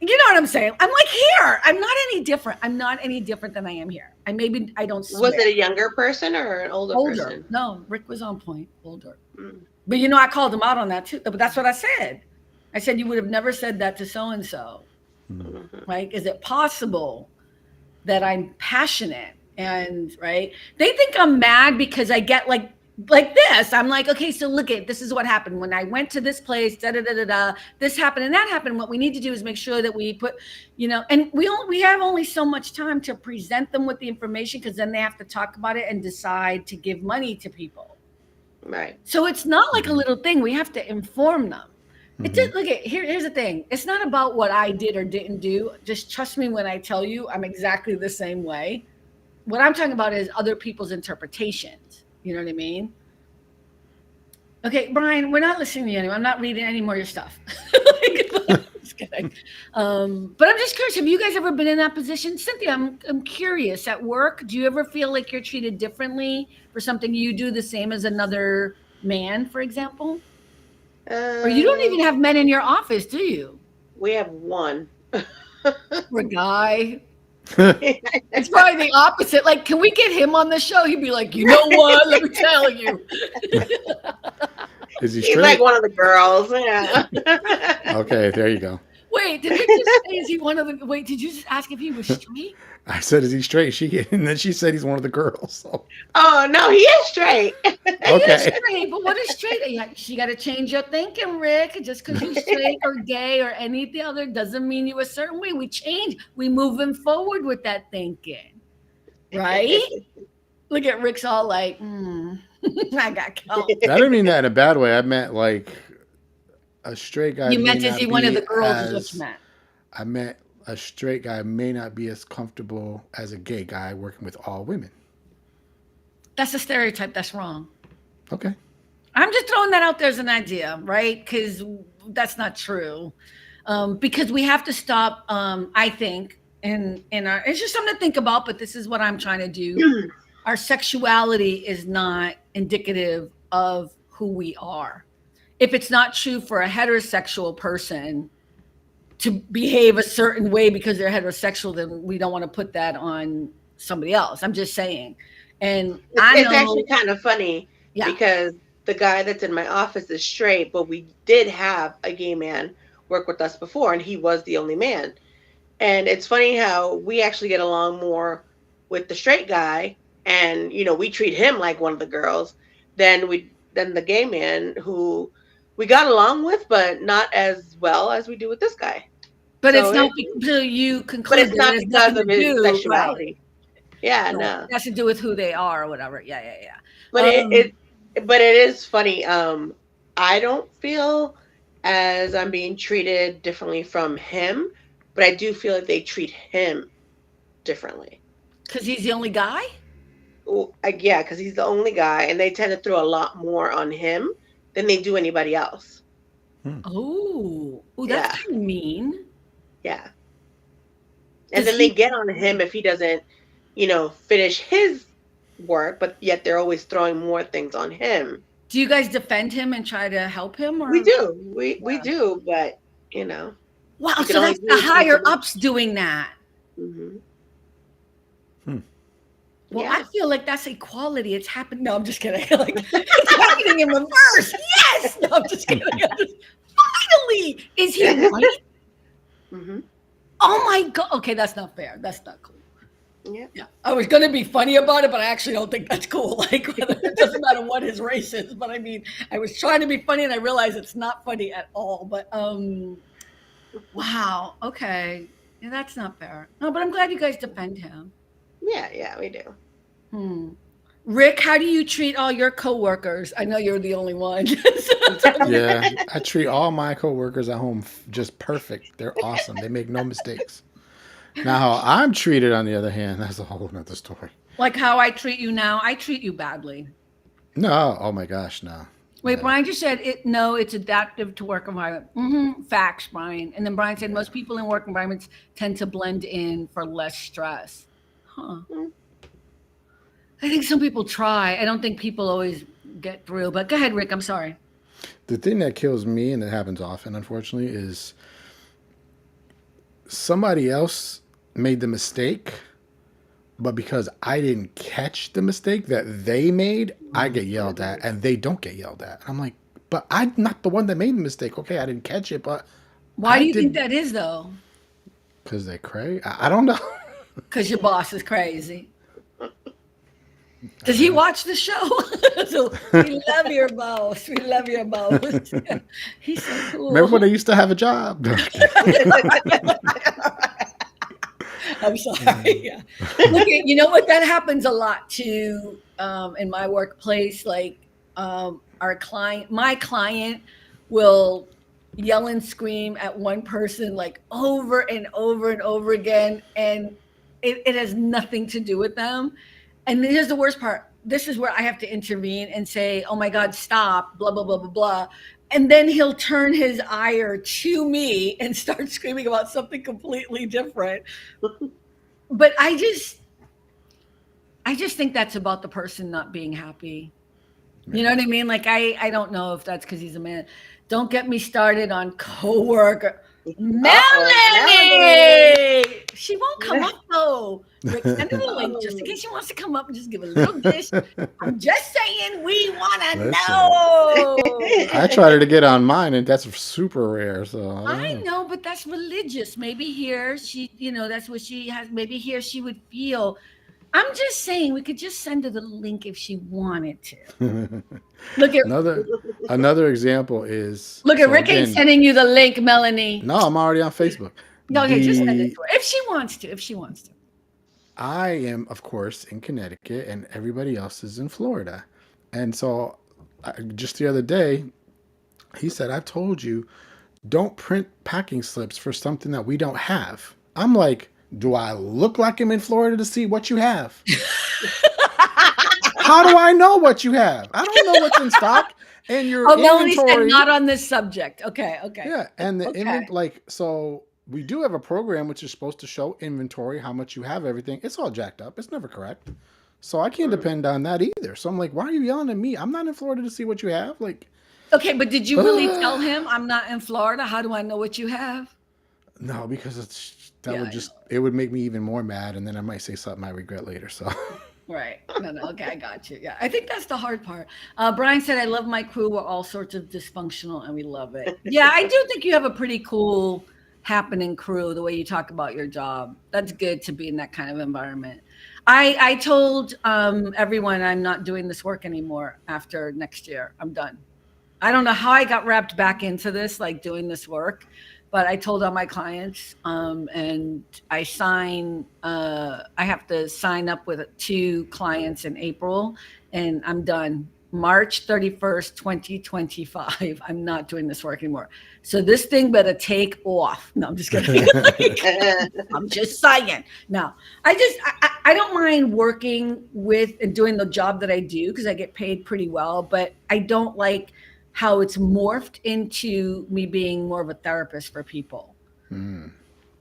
you know what I'm saying? I'm like here. I'm not any different. I'm not any different than I am here. I don't Was swear. it a younger person or an older person? No, Rick was on point. Older. Mm. But I called him out on that too. But that's what I said. I said you would have never said that to so and so. Mhm. Like, is it possible that I'm passionate? And right, they think I'm mad because I get like this. I'm like, okay, so look at this is what happened when I went to this place. Da da da da da. This happened and that happened. What we need to do is make sure that we put, and we have only so much time to present them with the information because then they have to talk about it and decide to give money to people. Right. So it's not like a little thing. We have to inform them. It Mhm. just look at here's the thing. It's not about what I did or didn't do. Just trust me when I tell you I'm exactly the same way. What I'm talking about is other people's interpretations. You know what I mean? Okay, Brian, we're not listening to you anymore. I'm not reading any more of your stuff. Just kidding. But I'm just curious. Have you guys ever been in that position? Cynthia, I'm curious. At work, do you ever feel like you're treated differently for something you do the same as another man, for example? Or you don't even have men in your office, do you? We have one. Or a guy. It's probably the opposite. Like, can we get him on the show? He'd be like, you know what? Let me tell you. Is he He's straight? like one of the girls. Yeah. Okay, there you go. Wait, did we just say is he one of the? Wait, did you just ask if he was straight? I said, is he straight? And then she said he's one of the girls. So, Oh no, he is straight. He is okay. straight, but what is straight? She got to change your thinking, Rick. Just because you're straight or gay or any other doesn't mean you a certain way. We change. We moving forward with that thinking, right? Look at Rick's all like, I got caught. I didn't mean that in a bad way. I meant like a straight guy. You may meant is not he one of be the girls? Is what as- you meant. I meant a straight guy may not be as comfortable as a gay guy working with all women. That's a stereotype. That's wrong. Okay. I'm just throwing that out there as an idea, right? Because that's not true. Because we have to stop. I think, in our, it's just something to think about. But this is what I'm trying to do. Our sexuality is not indicative of who we are. If it's not true for a heterosexual person to behave a certain way because they're heterosexual, then we don't want to put that on somebody else. I'm just saying. And It's actually kind of funny yeah. because the guy that's in my office is straight, but we did have a gay man work with us before, and he was the only man. And it's funny how we actually get along more with the straight guy, and we treat him like one of the girls than the gay man who we got along with, but not as well as we do with this guy. But So it's not until you conclude. But it's not that it has because nothing of to his do, sexuality. right. Yeah, Right. no. It has to do with who they are or whatever. Yeah. But it is funny. I don't feel as I'm being treated differently from him, but I do feel like they treat him differently. Because he's the only guy? Yeah, because he's the only guy, and they tend to throw a lot more on him than they do anybody else. Oh, that's Yeah. kind of mean. Yeah. And Does then they he- get on him if he doesn't, finish his work, but yet they're always throwing more things on him. Do you guys defend him and try to help him? Or? We do. We Yeah. do, but Wow, You can so only that's do the so higher much. ups doing that. mhm. Well, Yeah. I feel like that's equality. It's happening. No, I'm just kidding. Like, it's happening in reverse. Yes. No, I'm just kidding. Finally, is he right? Mhm. Oh my God. Okay, that's not fair. That's not cool. Yeah. I was going to be funny about it, but I actually don't think that's cool. Like, it doesn't matter what his race is. But I mean, I was trying to be funny and I realized it's not funny at all. But wow. Okay. Yeah, that's not fair. No, but I'm glad you guys defend him. Yeah, we do. Rick, how do you treat all your coworkers? I know you're the only one. Yeah, I treat all my coworkers at home just perfect. They're awesome. They make no mistakes. Now, how I'm treated, on the other hand, that's a whole nother story. Like how I treat you now, I treat you badly. No, oh my gosh, no, Wait, no. Brian just said it. No, it's adaptive to work environment. Facts, Brian. And then Brian said Yeah. most people in work environments tend to blend in for less stress. Huh. I think some people try. I don't think people always get through. But go ahead, Rick. I'm sorry. The thing that kills me, and it happens often, unfortunately, is somebody else made the mistake, but because I didn't catch the mistake that they made, I get yelled at, and they don't get yelled at. I'm like, but I'm not the one that made the mistake. Okay, I didn't catch it, but Why I do you think did that is, though? because they cray. I don't know. Because your boss is crazy. Does he Uh, watch the show? So we love your boss. We love your boss. He's so Remember when cool. I used to have a job? No, I'm I'm sorry. Yeah. Look at, you know what? That happens a lot too in my workplace. Like my client will yell and scream at one person like over and over and over again. And it has nothing to do with them. And here's the worst part. This is where I have to intervene and say, oh my God, stop, blah, blah, blah, blah, blah. And then he'll turn his ire to me and start screaming about something completely different. But I just think that's about the person not being happy. You know yeah. what I mean? Like I don't know if that's because he's a man. Don't get me started on coworker. Uh-oh, Melanie. Melanie! She won't come up though. Rick, send her the link just in case she wants to come up and just give a little dish. I'm just saying we want to Listen, know. I tried to get on mine, and that's super rare. So I don't I know. know, but that's religious. Maybe here she, that's what she has. Maybe here she would feel. I'm just saying we could just send her the link if she wanted to. Look at another another example is look at so Rick ain't again. sending you the link, Melanie. No, I'm already on Facebook. No, okay, just send it The to her if she wants to. If she wants to. I am, of course, in Connecticut, and everybody else is in Florida. And so, just the other day, he said, "I've told you, don't print packing slips for something that we don't have." I'm like, "Do I look like I'm in Florida to see what you have? How do I know what you have? I don't know what's in stock and your Oh, Melanie said inventory." not on this subject. Okay, okay, Yeah, and the okay. like so we do have a program which is supposed to show inventory, how much you have, everything. It's all jacked up. It's never correct. So I can't depend on that either. So I'm like, why are you yelling at me? I'm not in Florida to see what you have. Like, Okay, but did you really tell him I'm not in Florida? How do I know what you have? no, because it's that Yeah, would I know. just it would make me even more mad, and then I might say something I regret later. So Right. No, no. Okay, I got you. Yeah, I think that's the hard part. Brian said, "I love my crew. We're all sorts of dysfunctional, and we love it." Yeah, I do think you have a pretty cool, happening crew. The way you talk about your job, that's good to be in that kind of environment. I told everyone I'm not doing this work anymore after next year. I'm done. I don't know how I got wrapped back into this, like doing this work, but I told all my clients, and I have to sign up with 2 clients in April, and I'm done. March 31st, 2025. I'm not doing this work anymore. So this thing better take off. No, I'm just kidding. I'm just saying. No, I don't mind working with and doing the job that I do because I get paid pretty well, but I don't like how it's morphed into me being more of a therapist for people. mm,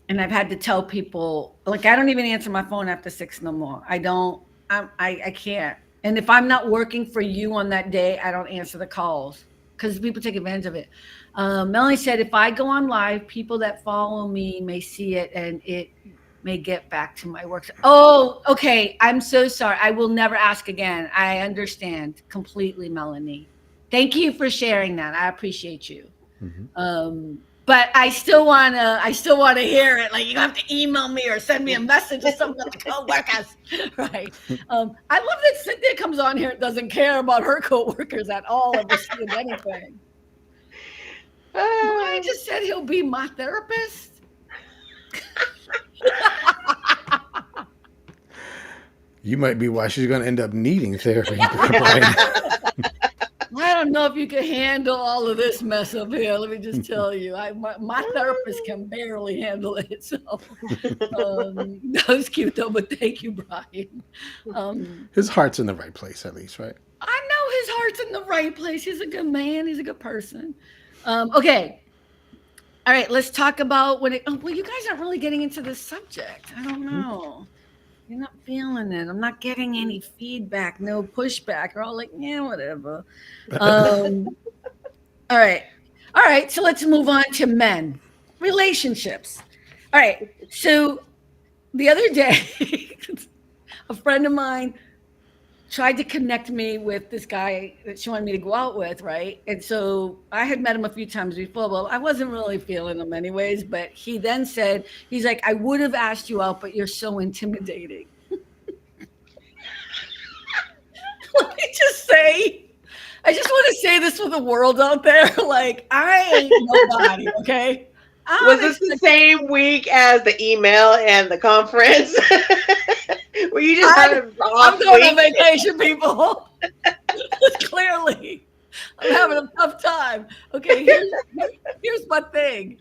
And I've had to tell people, like, I don't even answer my phone after 6 no more. I don't, I can't. And if I'm not working for you on that day, I don't answer the calls because people take advantage of it. Melanie said, if I go on live, people that follow me may see it and it may get back to my work. Oh, okay. I'm so sorry. I will never ask again. I understand completely, Melanie. Thank you for sharing that. I appreciate you. mhm. But I still wanna hear it. Like you have to email me or send me a message or something about the coworkers. Right. I love that Cynthia comes on here and doesn't care about her coworkers at all if we're seeing anything. Brian just said he'll be my therapist. You might be why she's going to end up needing therapy, Brian. I don't know if you can handle all of this mess up here. Let me just tell you, my therapist can barely handle it. So that was cute though, but thank you, Brian. His heart's in the right place, at least, right? I know his heart's in the right place. He's a good man. He's a good person. Okay. All right. Let's talk about well, you guys aren't really getting into this subject. I don't know. You're not feeling it. I'm not getting any feedback, no pushback. You're all like, yeah, whatever. All right. All right. So let's move on to men. Relationships. All right. So the other day, a friend of mine tried to connect me with this guy that she wanted me to go out with, right? And so I had met him a few times before. Well, I wasn't really feeling him anyways, but he then said, he's like, I would have asked you out, but you're so intimidating. Let me just say, I just want to say this for the world out there. Like, I ain't nobody, okay? Was this the same week as the email and the conference? Were you just having an off I'm going week? on vacation, people. Clearly, I'm having a tough time. Okay, here's my thing.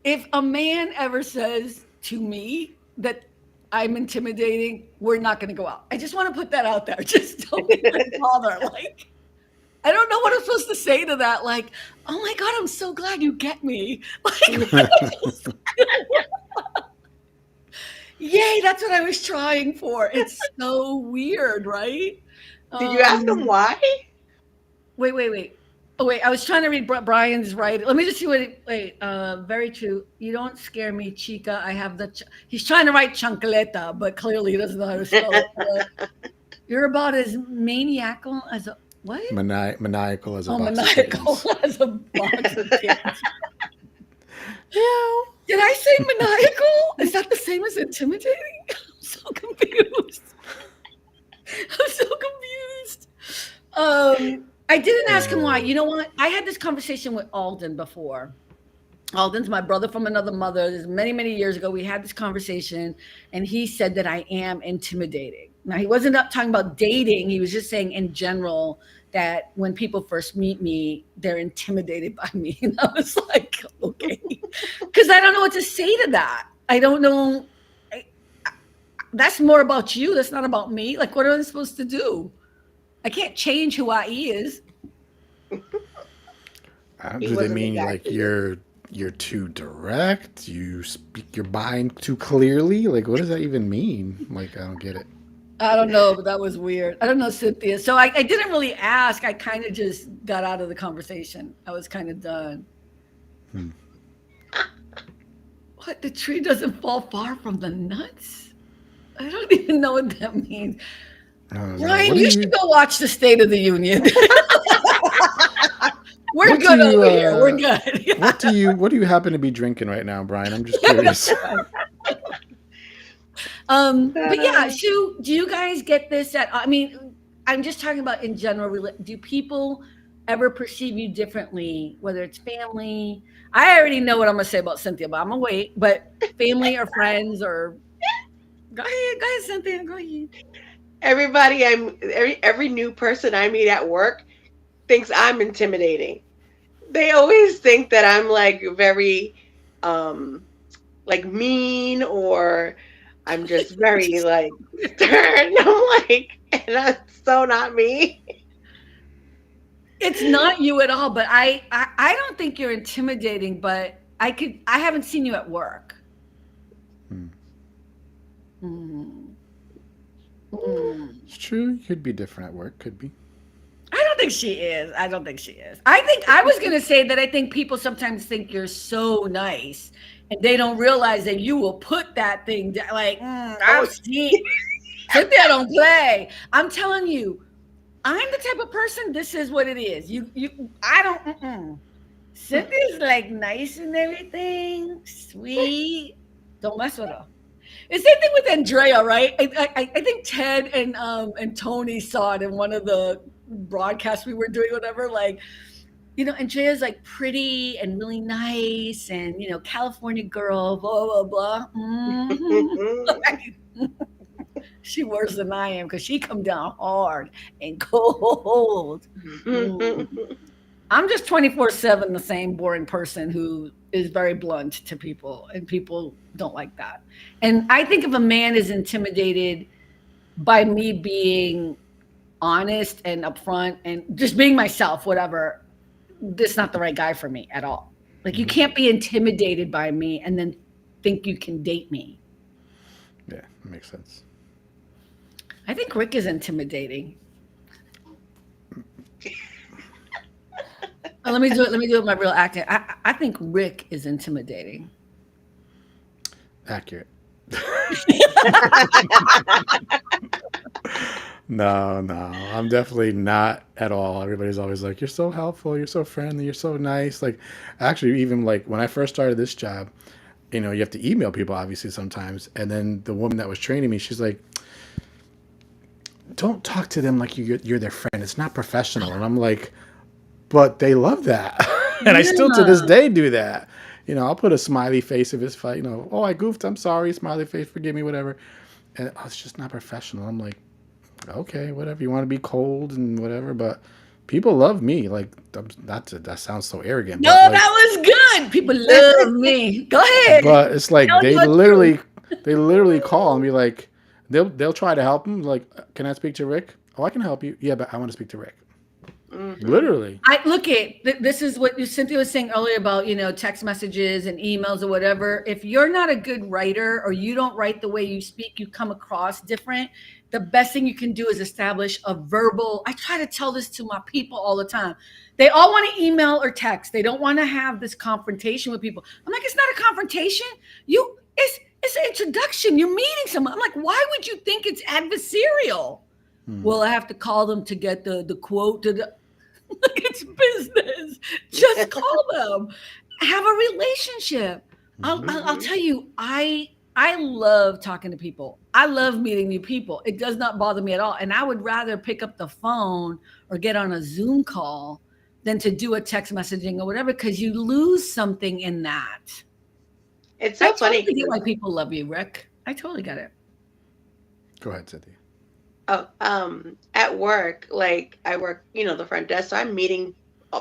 If a man ever says to me that I'm intimidating, we're not going to go out. I just want to put that out there. Just don't even bother. Like, I don't know what I'm supposed to say to that. Like, oh my God, I'm so glad you get me. Like, yay, that's what I was trying for. It's so weird, right? Did you ask him why? Wait. Oh, wait, I was trying to read Brian's writing. Let me just see very true. You don't scare me, chica. I have he's trying to write chancleta, but clearly he doesn't know how to spell it. You're about as maniacal as a, what? Maniacal as a box maniacal of as a box of kittens. Did I say maniacal? Is that the same as intimidating? I'm so confused. I didn't ask him why. You know what? I had this conversation with Alden before. Alden's my brother from another mother. This is many, many years ago. We had this conversation, and he said that I am intimidating. Now, he wasn't talking about dating. He was just saying in general that when people first meet me, they're intimidated by me. And I was like, okay. Because I don't know what to say to that. I don't know. That's more about you. That's not about me. Like, what am I supposed to do? I can't change who I is. Do they mean like you're too direct? You're buying too clearly? Like, what does that even mean? Like, I don't get it. I don't know, but that was weird. I don't know, Cynthia. So I didn't really ask. I kind of just got out of the conversation. I was kind of done. What? The tree doesn't fall far from the nuts? I don't even know what that means. Ryan, you should go watch the State of the Union. We're good over here. We're good. What do you happen to be drinking right now, Brian? I'm just curious. But yeah, so do you guys get this I'm just talking about in general. Do people ever perceive you differently, whether it's family? I already know what I'm going to say about Cynthia, but I'm going to wait. But family or friends or go ahead, Cynthia, go ahead. Everybody, every new person I meet at work thinks I'm intimidating. They always think that I'm like very like mean, or I'm just very like stern. I'm like, and that's so not me. It's not you at all, but I don't think you're intimidating, but I haven't seen you at work. It's true. You could be different at work. Could be. I don't think she is. I think I was going to say that I think people sometimes think you're so nice and they don't realize that you will put that thing down. Like, I've seen Cynthia don't play. I'm telling you, I'm the type of person, this is what it is. Cynthia's like nice and everything, sweet. Don't mess with her. It's the same thing with Andrea, right? I think Ted and Tony saw it in one of the broadcasts we were doing, whatever. Like, Andrea's like pretty and really nice, and California girl, blah blah blah. She worse than I am because she come down hard and cold. Mm. I'm just 24/7 the same boring person who is very blunt to people, and people don't like that. And I think if a man is intimidated by me being honest and upfront and just being myself, whatever, this is not the right guy for me at all. Like you Mhm. can't be intimidated by me and then think you can date me. Yeah, makes sense. I think Rick is intimidating. Let me do it. Let me do it. My real acting. I think Rick is intimidating. Accurate. No, no, I'm definitely not at all. Everybody's always like, "You're so helpful. You're so friendly. You're so nice." Like, actually, even like when I first started this job, you have to email people obviously sometimes, and then the woman that was training me, she's like, "Don't talk to them like you're their friend. It's not professional." And I'm like, "But they love that," and I still to this Yeah. day do that. I'll put a smiley face if it's fight. Oh, I goofed. I'm sorry. Smiley face. Forgive me. Whatever. And it's just not professional. I'm like, okay, whatever. You want to be cold and whatever, but people love me. Like, not to, that sounds so arrogant, No, but like, that was good. People love me. Go ahead. but it's like Tell your truth. they literally call and be like, they'll try to help them. Like, can I speak to Rick? Oh, I can help you. Yeah, but I want to speak to Rick. Literally. I look at this is what Cynthia was saying earlier about text messages and emails or whatever. If you're not a good writer or you don't write the way you speak, you come across different. The best thing you can do is establish a verbal. I try to tell this to my people all the time. They all want to email or text. They don't want to have this confrontation with people. I'm like, it's not a confrontation. It's an introduction. You're meeting someone. I'm like, why would you think it's adversarial? Well, I have to call them to get the quote to the like it's business. Just call them. Have a relationship. I'll tell you, I love talking to people. I love meeting new people. It does not bother me at all. And I would rather pick up the phone or get on a Zoom call than to do a text messaging or whatever, because you lose something in that. It's I so funny. totally get why people love you, Rick. I totally get it. Go ahead, Cynthia. Oh, at work, like I work, the front desk, so I'm meeting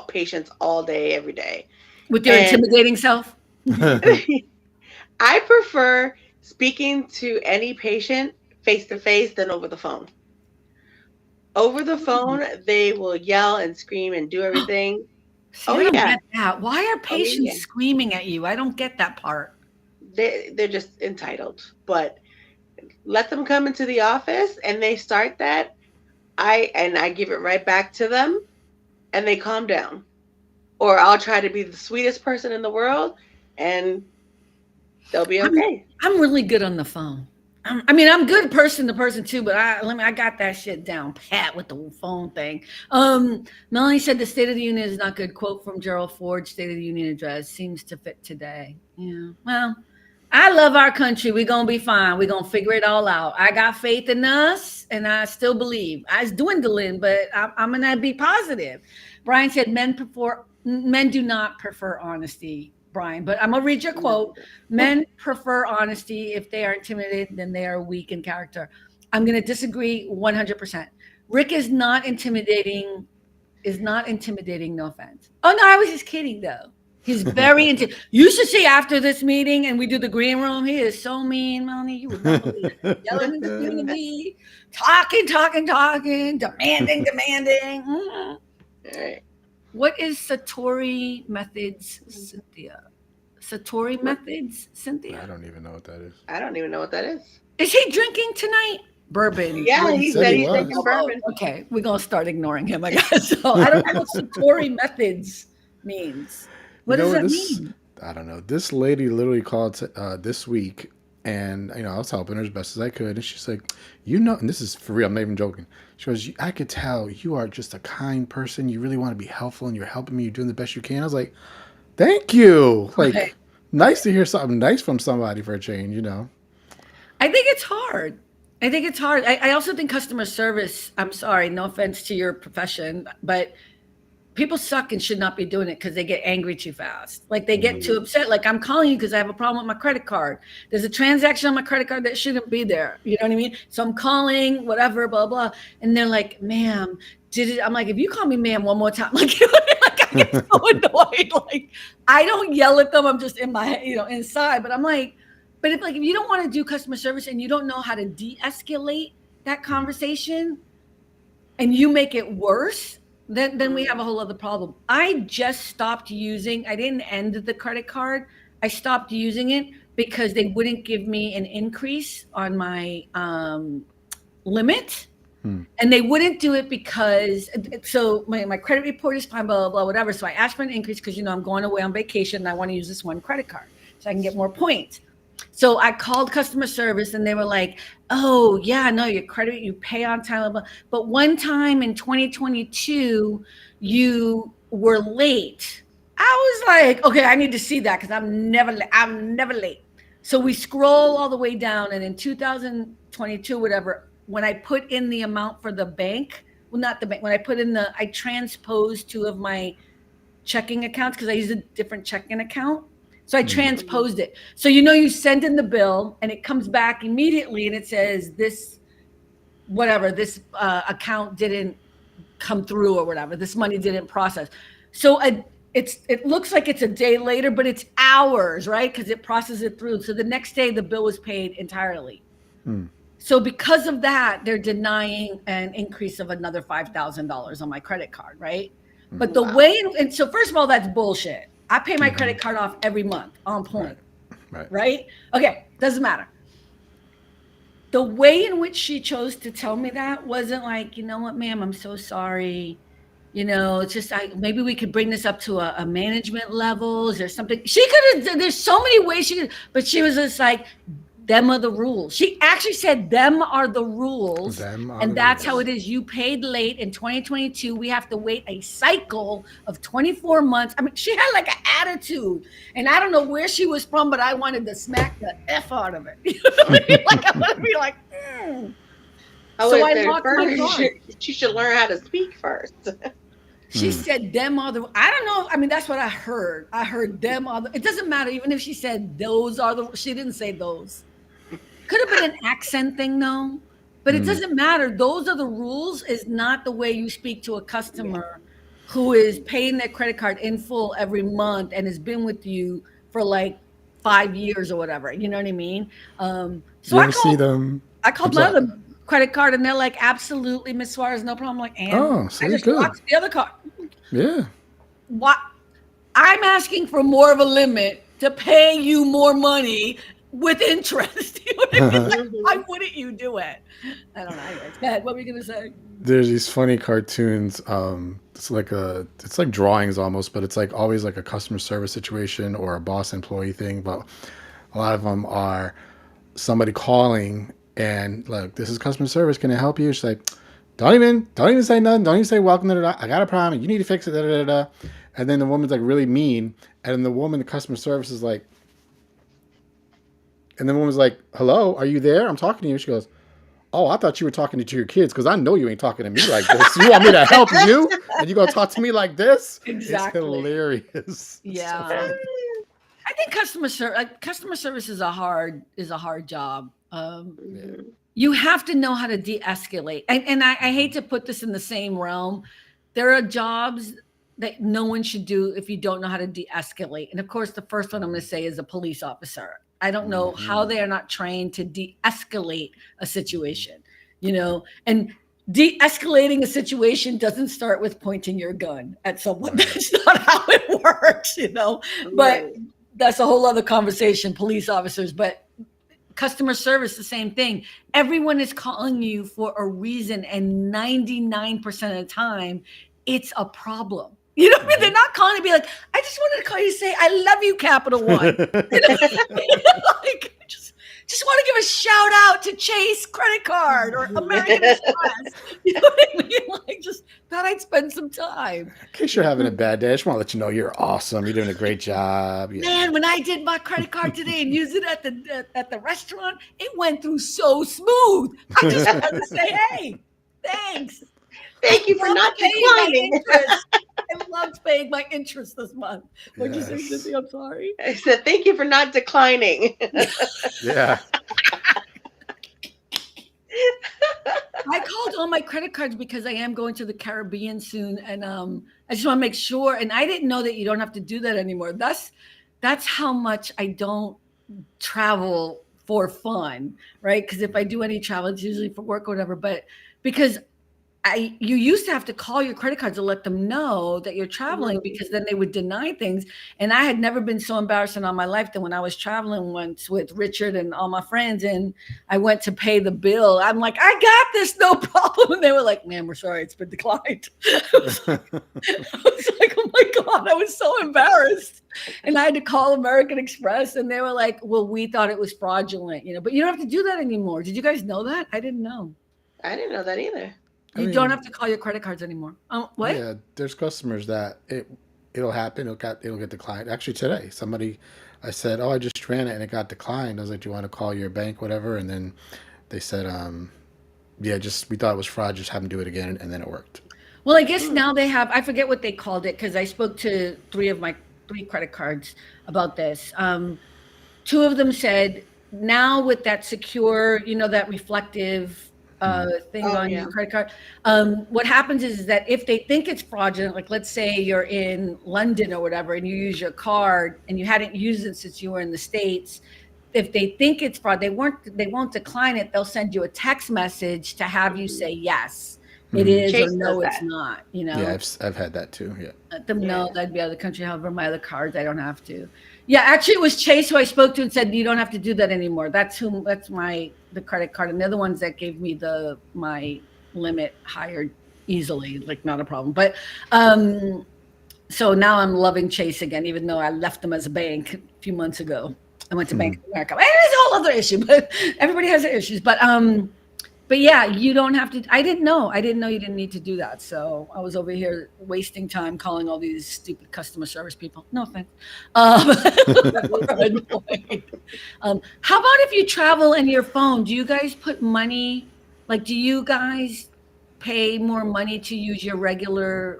patients all day, every day. With your And intimidating self? I prefer speaking to any patient face to face than over the phone. Over the phone, they will yell and scream and do everything. See, Oh I don't yeah. get that. Why are Oh yeah. patients screaming at you? I don't get that part. They're just entitled. But let them come into the office and they start that. I give it right back to them and they calm down. Or I'll try to be the sweetest person in the world and they'll be okay. I'm really good on the phone. I'm good person to person too, but I got that shit down pat with the phone thing. Melanie said the State of the Union is not good. Quote from Gerald Ford's State of the Union address seems to fit today. Yeah. Well, I love our country. We're gonna be fine. We're gonna figure it all out. I got faith in us, and I still believe. I was dwindling, but I'm gonna be positive. Brian said men do not prefer honesty, Brian. But I'm gonna read your quote. Men prefer honesty. If they are intimidated, then they are weak in character. I'm gonna disagree 100%. Rick is not intimidating. No offense. Oh no, I was just kidding though. He's very into. You should see after this meeting, and we do the green room. He is so mean, Melanie. You would not believe it. Yelling and screaming at me, talking, demanding. All right. What is Satori methods, Cynthia? Satori methods, I Cynthia. don't even know what that is. I don't even know what that is. Is he drinking tonight? Bourbon. Yeah, He he said said he he's was. drinking bourbon. Okay, we're gonna start ignoring him, I guess. So I don't know what Satori methods means. What does that mean? I don't know. This lady literally called this week, and I was helping her as best as I could, and she's like, and this is for real. I'm not even joking. She goes, I could tell you are just a kind person. You really want to be helpful, and you're helping me. You're doing the best you can. I was like, thank you. Like, Okay. nice to hear something nice from somebody for a change. I think it's hard. I also think customer service, I'm sorry, no offense to your profession, but people suck and should not be doing it because they get angry too fast. Like they get too upset. Like, I'm calling you because I have a problem with my credit card. There's a transaction on my credit card that shouldn't be there. You know what I mean? So I'm calling, whatever, blah, blah. And they're like, ma'am, I'm like, if you call me ma'am one more time, like, you know what I mean? Like, I get so annoyed. Like, I don't yell at them. I'm just in my, inside. But I'm like, but if you don't want to do customer service and you don't know how to de-escalate that conversation and you make it worse, then we have a whole other problem. I just stopped using, I didn't end the credit card. I stopped using it because they wouldn't give me an increase on my limit. And they wouldn't do it because, so my credit report is fine, blah, blah, blah, whatever. So I asked for an increase because, I'm going away on vacation and I want to use this one credit card so I can get more points. So I called customer service and they were like, oh, yeah, no, your credit, you pay on time. But one time in 2022, you were late. I was like, okay, I need to see that because I'm never late. So we scroll all the way down. And in 2022, whatever, when I put in the amount for the bank, well, not the bank, when I transposed 2 of my checking accounts because I use a different checking account. So I transposed it. So, you send in the bill and it comes back immediately and it says this account didn't come through or whatever. This money didn't process. So it looks like it's a day later, but it's hours, right? Because it processes it through. So the next day the bill was paid entirely. So because of that, they're denying an increase of another $5,000 on my credit card, right? But the way, and so first of all, that's bullshit. I pay my credit card off every month on point, right? Okay, doesn't matter. The way in which she chose to tell me that wasn't like, you know what, ma'am, I'm so sorry. It's just, maybe we could bring this up to a management level. Is there something? She could have, there's so many ways she could, but she was just like, them are the rules. She actually said, them are the rules. And that's how it is. You paid late in 2022. We have to wait a cycle of 24 months. I mean, she had like an attitude. And I don't know where she was from, but I wanted to smack the F out of it. You know what I mean? Like, I want to be like, So I locked my card. She should learn how to speak first. She said, them are the, I don't know. I mean, that's what I heard. I heard them are the, it doesn't matter. Even if she said those are the, she didn't say those. Could have been an accent thing though, but it doesn't matter. Those are the rules is not the way you speak to a customer who is paying their credit card in full every month and has been with you for like 5 years or whatever. You know what I mean? So I called my other credit card and they're like, absolutely, Miss Suarez, no problem. I'm like, and so I just good. locked the other card. Yeah. What? I'm asking for more of a limit to pay you more money with interest. You know what I mean? Like, why wouldn't you do it? I don't know. Anyways, go ahead. What were you gonna say? There's these funny cartoons. It's like drawings almost, but it's like always like a customer service situation or a boss employee thing. But a lot of them are somebody calling and like, this is customer service. Can I help you? She's like, don't even say nothing. Don't even say welcome. Da, da, da. I got a problem. You need to fix it. Da, da, da, da. And then the woman's like really mean. And the customer service is like, and the woman's like, hello, are you there? I'm talking to you. She goes, oh, I thought you were talking to your kids because I know you ain't talking to me like this. You want me to help you? And you going to talk to me like this? Exactly. It's hilarious. Yeah. So I think customer service is a hard job. You have to know how to de-escalate. And I hate to put this in the same realm. There are jobs that no one should do if you don't know how to de-escalate. And of course, the first one I'm going to say is a police officer. I don't know how they are not trained to de-escalate a situation, and de-escalating a situation doesn't start with pointing your gun at someone. That's not how it works, but that's a whole other conversation, police officers, but customer service, the same thing. Everyone is calling you for a reason. And 99% of the time it's a problem. You know what I mean? They're not calling to be like, I just wanted to call you to say, I love you, Capital One. Like, just want to give a shout out to Chase Credit Card or American Express. You know what I mean? Like, just thought I'd spend some time. In case you're having a bad day, I just want to let you know you're awesome. You're doing a great job. Yeah. Man, when I did my credit card today and used it at the restaurant, it went through so smooth. I just had to say, hey, thanks. Thank you for not declining. I loved paying my interest this month. What'd you say, Yes. Cynthia? I'm sorry. I said, thank you for not declining. Yeah. I called all my credit cards because I am going to the Caribbean soon, and I just want to make sure. And I didn't know that you don't have to do that anymore. That's how much I don't travel for fun, right? Because if I do any travel, it's usually for work or whatever. But because you used to have to call your credit cards to let them know that you're traveling because then they would deny things. And I had never been so embarrassed in all my life than when I was traveling once with Richard and all my friends, and I went to pay the bill. I'm like, I got this, no problem. And they were like, ma'am, we're sorry, it's been declined. I was like, oh my God, I was so embarrassed. And I had to call American Express, and they were like, well, we thought it was fraudulent, but you don't have to do that anymore. Did you guys know that? I didn't know. I didn't know that either. You don't have to call your credit cards anymore. What? Yeah, there's customers that it'll happen. It'll get declined. Actually, today, I said, "Oh, I just ran it and it got declined." I was like, "Do you want to call your bank, whatever?" And then they said, "Yeah, just we thought it was fraud. Just have them do it again," and then it worked. Well, I guess now they have. I forget what they called it because I spoke to three of my credit cards about this. Two of them said now with that secure, that reflective thing on your credit card. What happens is that if they think it's fraudulent, like let's say you're in London or whatever, and you use your card and you hadn't used it since you were in the States, if they think it's fraud, they won't decline it. They'll send you a text message to have you say yes, it is, Chase or no, does it's that. not. Yeah, I've had that too. Yeah. Let them know that I'd be out of the country. However, my other cards, I don't have to. Yeah, actually, it was Chase who I spoke to and said you don't have to do that anymore. That's the credit card, and they're the ones that gave me my limit higher easily, like not a problem. But so now I'm loving Chase again, even though I left them as a bank a few months ago. I went to Bank of America. And it's a whole other issue, but everybody has their issues. But yeah, you don't have to. I didn't know you didn't need to do that. So I was over here wasting time calling all these stupid customer service people. No thanks. How about if you travel in your phone? Do you guys put money? Like, do you guys pay more money to use your regular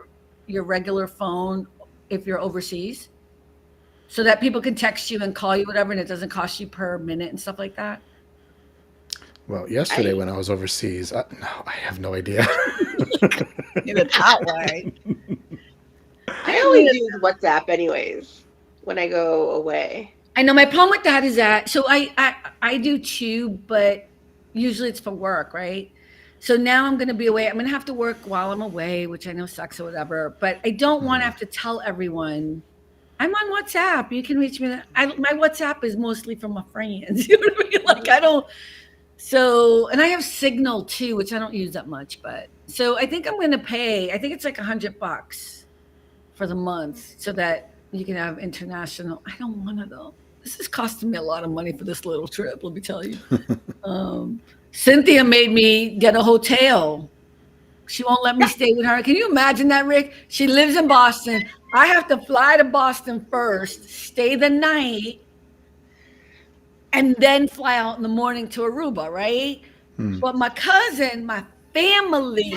phone if you're overseas, so that people can text you and call you, whatever, and it doesn't cost you per minute and stuff like that? Well, yesterday when I was overseas, I have no idea. In a that way. I always use WhatsApp anyways when I go away. I know my problem with that is that, so I do too, but usually it's for work, right? So now I'm going to be away. I'm going to have to work while I'm away, which I know sucks or whatever, but I don't want to have to tell everyone I'm on WhatsApp. You can reach me. My WhatsApp is mostly from my friends. You know what I mean? Like I don't. So, and I have Signal too, which I don't use that much, but so I think I'm going to pay, I think it's like $100 for the month so that you can have international. I don't want to though. This is costing me a lot of money for this little trip. Let me tell you. Cynthia made me get a hotel. She won't let me stay with her. Can you imagine that, Rick? She lives in Boston. I have to fly to Boston first, stay the night, and then fly out in the morning to Aruba, right? But my cousin, my family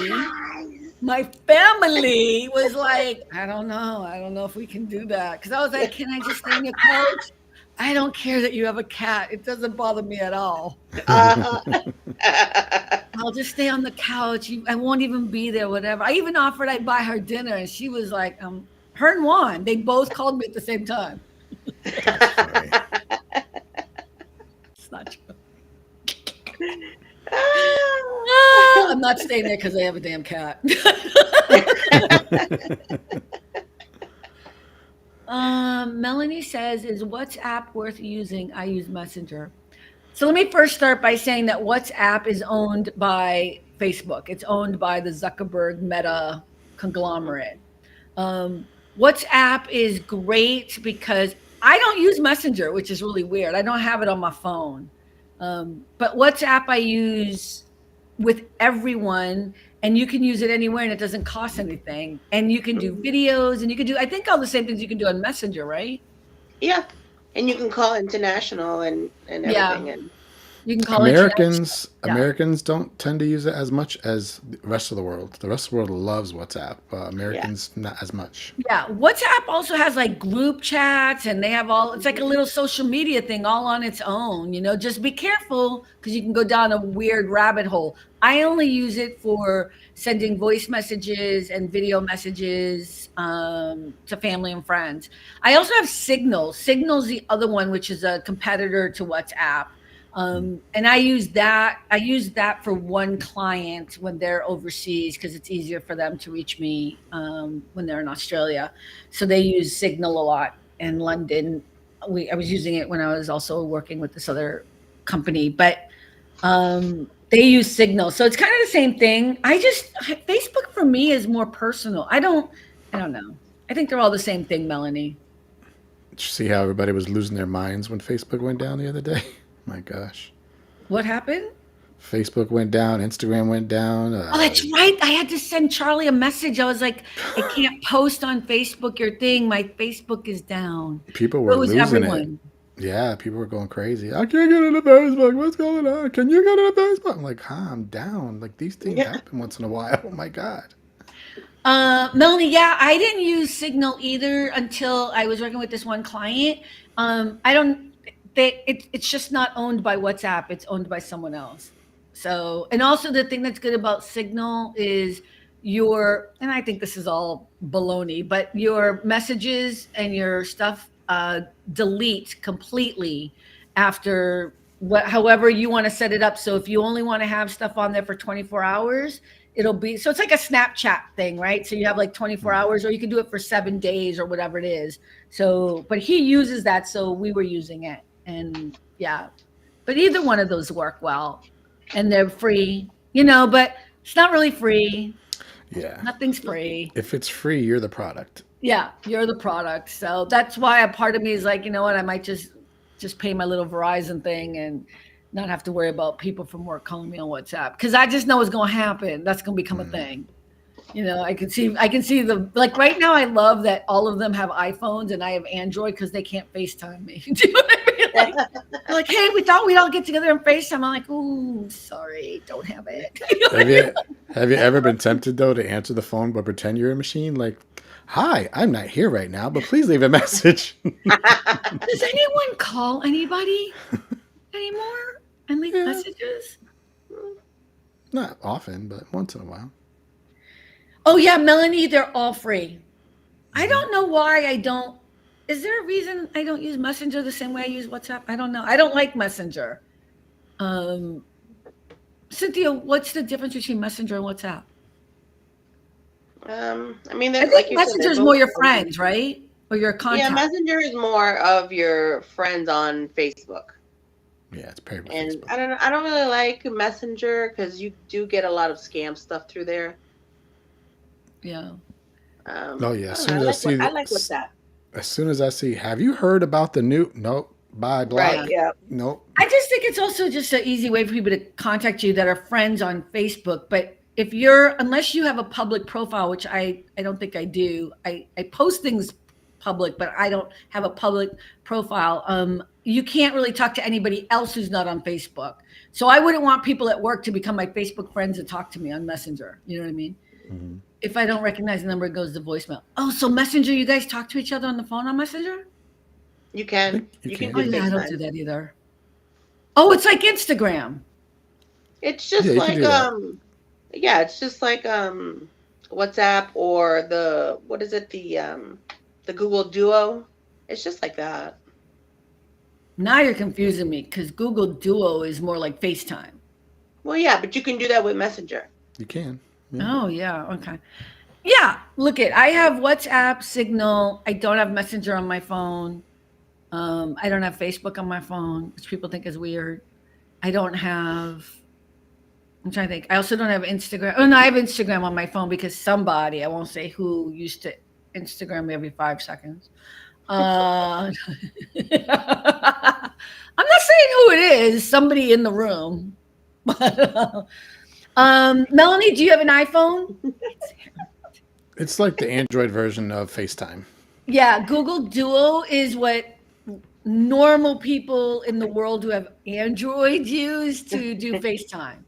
was like, I don't know if we can do that. Because I was like, can I just stay on your couch? I don't care that you have a cat. It doesn't bother me at all. I'll just stay on the couch. I won't even be there, whatever. I even offered I'd buy her dinner, and she was like, her and Juan, they both called me at the same time. Not true. I'm not staying there because I have a damn cat. Melanie says, is WhatsApp worth using? I use Messenger. So let me first start by saying that WhatsApp is owned by Facebook. It's owned by the Zuckerberg Meta conglomerate. WhatsApp is great because I don't use Messenger, which is really weird. I don't have it on my phone. But WhatsApp I use with everyone, and you can use it anywhere and it doesn't cost anything. And you can do videos, and you can do, I think, all the same things you can do on Messenger, right? Yeah. And you can call international and everything. You can call it your next. Yeah. Americans don't tend to use it as much as the rest of the world. The rest of the world loves WhatsApp. Yeah. Americans not as much. Yeah, WhatsApp also has like group chats and they have it's like a little social media thing all on its own, just be careful because you can go down a weird rabbit hole. I only use it for sending voice messages and video messages to family and friends. I also have Signal. Signal's the other one, which is a competitor to WhatsApp. And I use that for one client when they're overseas because it's easier for them to reach me when they're in Australia. So they use Signal a lot in London. I was using it when I was also working with this other company, but they use Signal. So it's kind of the same thing. Facebook for me is more personal. I don't know. I think they're all the same thing, Melanie. Did you see how everybody was losing their minds when Facebook went down the other day? My gosh. What happened? Facebook went down, Instagram went down. Oh, that's right. I had to send Charlie a message. I was like, I can't post on Facebook your thing. My Facebook is down. People were losing everyone. it. Yeah, people were going crazy. I can't get into Facebook. What's going on? Can you get into Facebook? I'm like, I'm down. Like these things happen once in a while. Oh my God. Melanie, yeah, I didn't use Signal either until I was working with this one client. It's just not owned by WhatsApp. It's owned by someone else. So, and also the thing that's good about Signal is and I think this is all baloney, but your messages and your stuff delete completely after however you want to set it up. So if you only want to have stuff on there for 24 hours, so it's like a Snapchat thing, right? So you have like 24 hours, or you can do it for 7 days or whatever it is. So, but he uses that. So we were using it. And yeah, but either one of those work well and they're free, but it's not really free. Yeah. Nothing's free. If it's free, you're the product. Yeah, you're the product. So that's why a part of me is like, you know what, I might just pay my little Verizon thing and not have to worry about people from work calling me on WhatsApp. Because I just know what's going to happen. That's going to become a thing. I can see like right now, I love that all of them have iPhones and I have Android because they can't FaceTime me. Do you know what I mean? Like, hey, we thought we'd all get together and FaceTime. I'm like, ooh, sorry, don't have it. Have you ever been tempted though to answer the phone but pretend you're a machine? Like, hi, I'm not here right now, but please leave a message. Does anyone call anybody anymore and leave messages? Not often, but once in a while. Oh yeah, Melanie, they're all free. I don't know why I don't. Is there a reason I don't use Messenger the same way I use WhatsApp? I don't know. I don't like Messenger. Cynthia, what's the difference between Messenger and WhatsApp? I mean, I think Messenger is more your friends, right? Or your contact. Yeah, Messenger is more of your friends on Facebook. Yeah, it's paired with And Facebook. I don't know. I don't really like Messenger because you do get a lot of scam stuff through there. Yeah. Oh yeah. I like WhatsApp. As soon as I see, have you heard about the new? Nope. Bye. Block. Right. Yeah. Nope. I just think it's also just an easy way for people to contact you that are friends on Facebook. But unless you have a public profile, which I don't think I do, I post things public, but I don't have a public profile. You can't really talk to anybody else who's not on Facebook. So I wouldn't want people at work to become my Facebook friends and talk to me on Messenger. You know what I mean? Mm-hmm. If I don't recognize the number, it goes to voicemail. Oh, so Messenger, you guys talk to each other on the phone on Messenger? You can. You can can. Oh, do yeah, I don't FaceTime. do that either. Oh, it's like Instagram. It's just Yeah, you can like do it's just like WhatsApp or the Google Duo. It's just like that. Now you're confusing me because Google Duo is more like FaceTime. Well, yeah, but you can do that with Messenger. You can. Yeah. Oh, yeah. Okay. Yeah. I have WhatsApp, Signal. I don't have Messenger on my phone. I don't have Facebook on my phone, which people think is weird. I'm trying to think. I also don't have Instagram. Oh, no, I have Instagram on my phone because somebody, I won't say who, used to Instagram me every 5 seconds. I'm not saying who it is, somebody in the room. Melanie, do you have an iPhone? It's like the Android version of FaceTime. Yeah, Google Duo is what normal people in the world who have Android use to do FaceTime.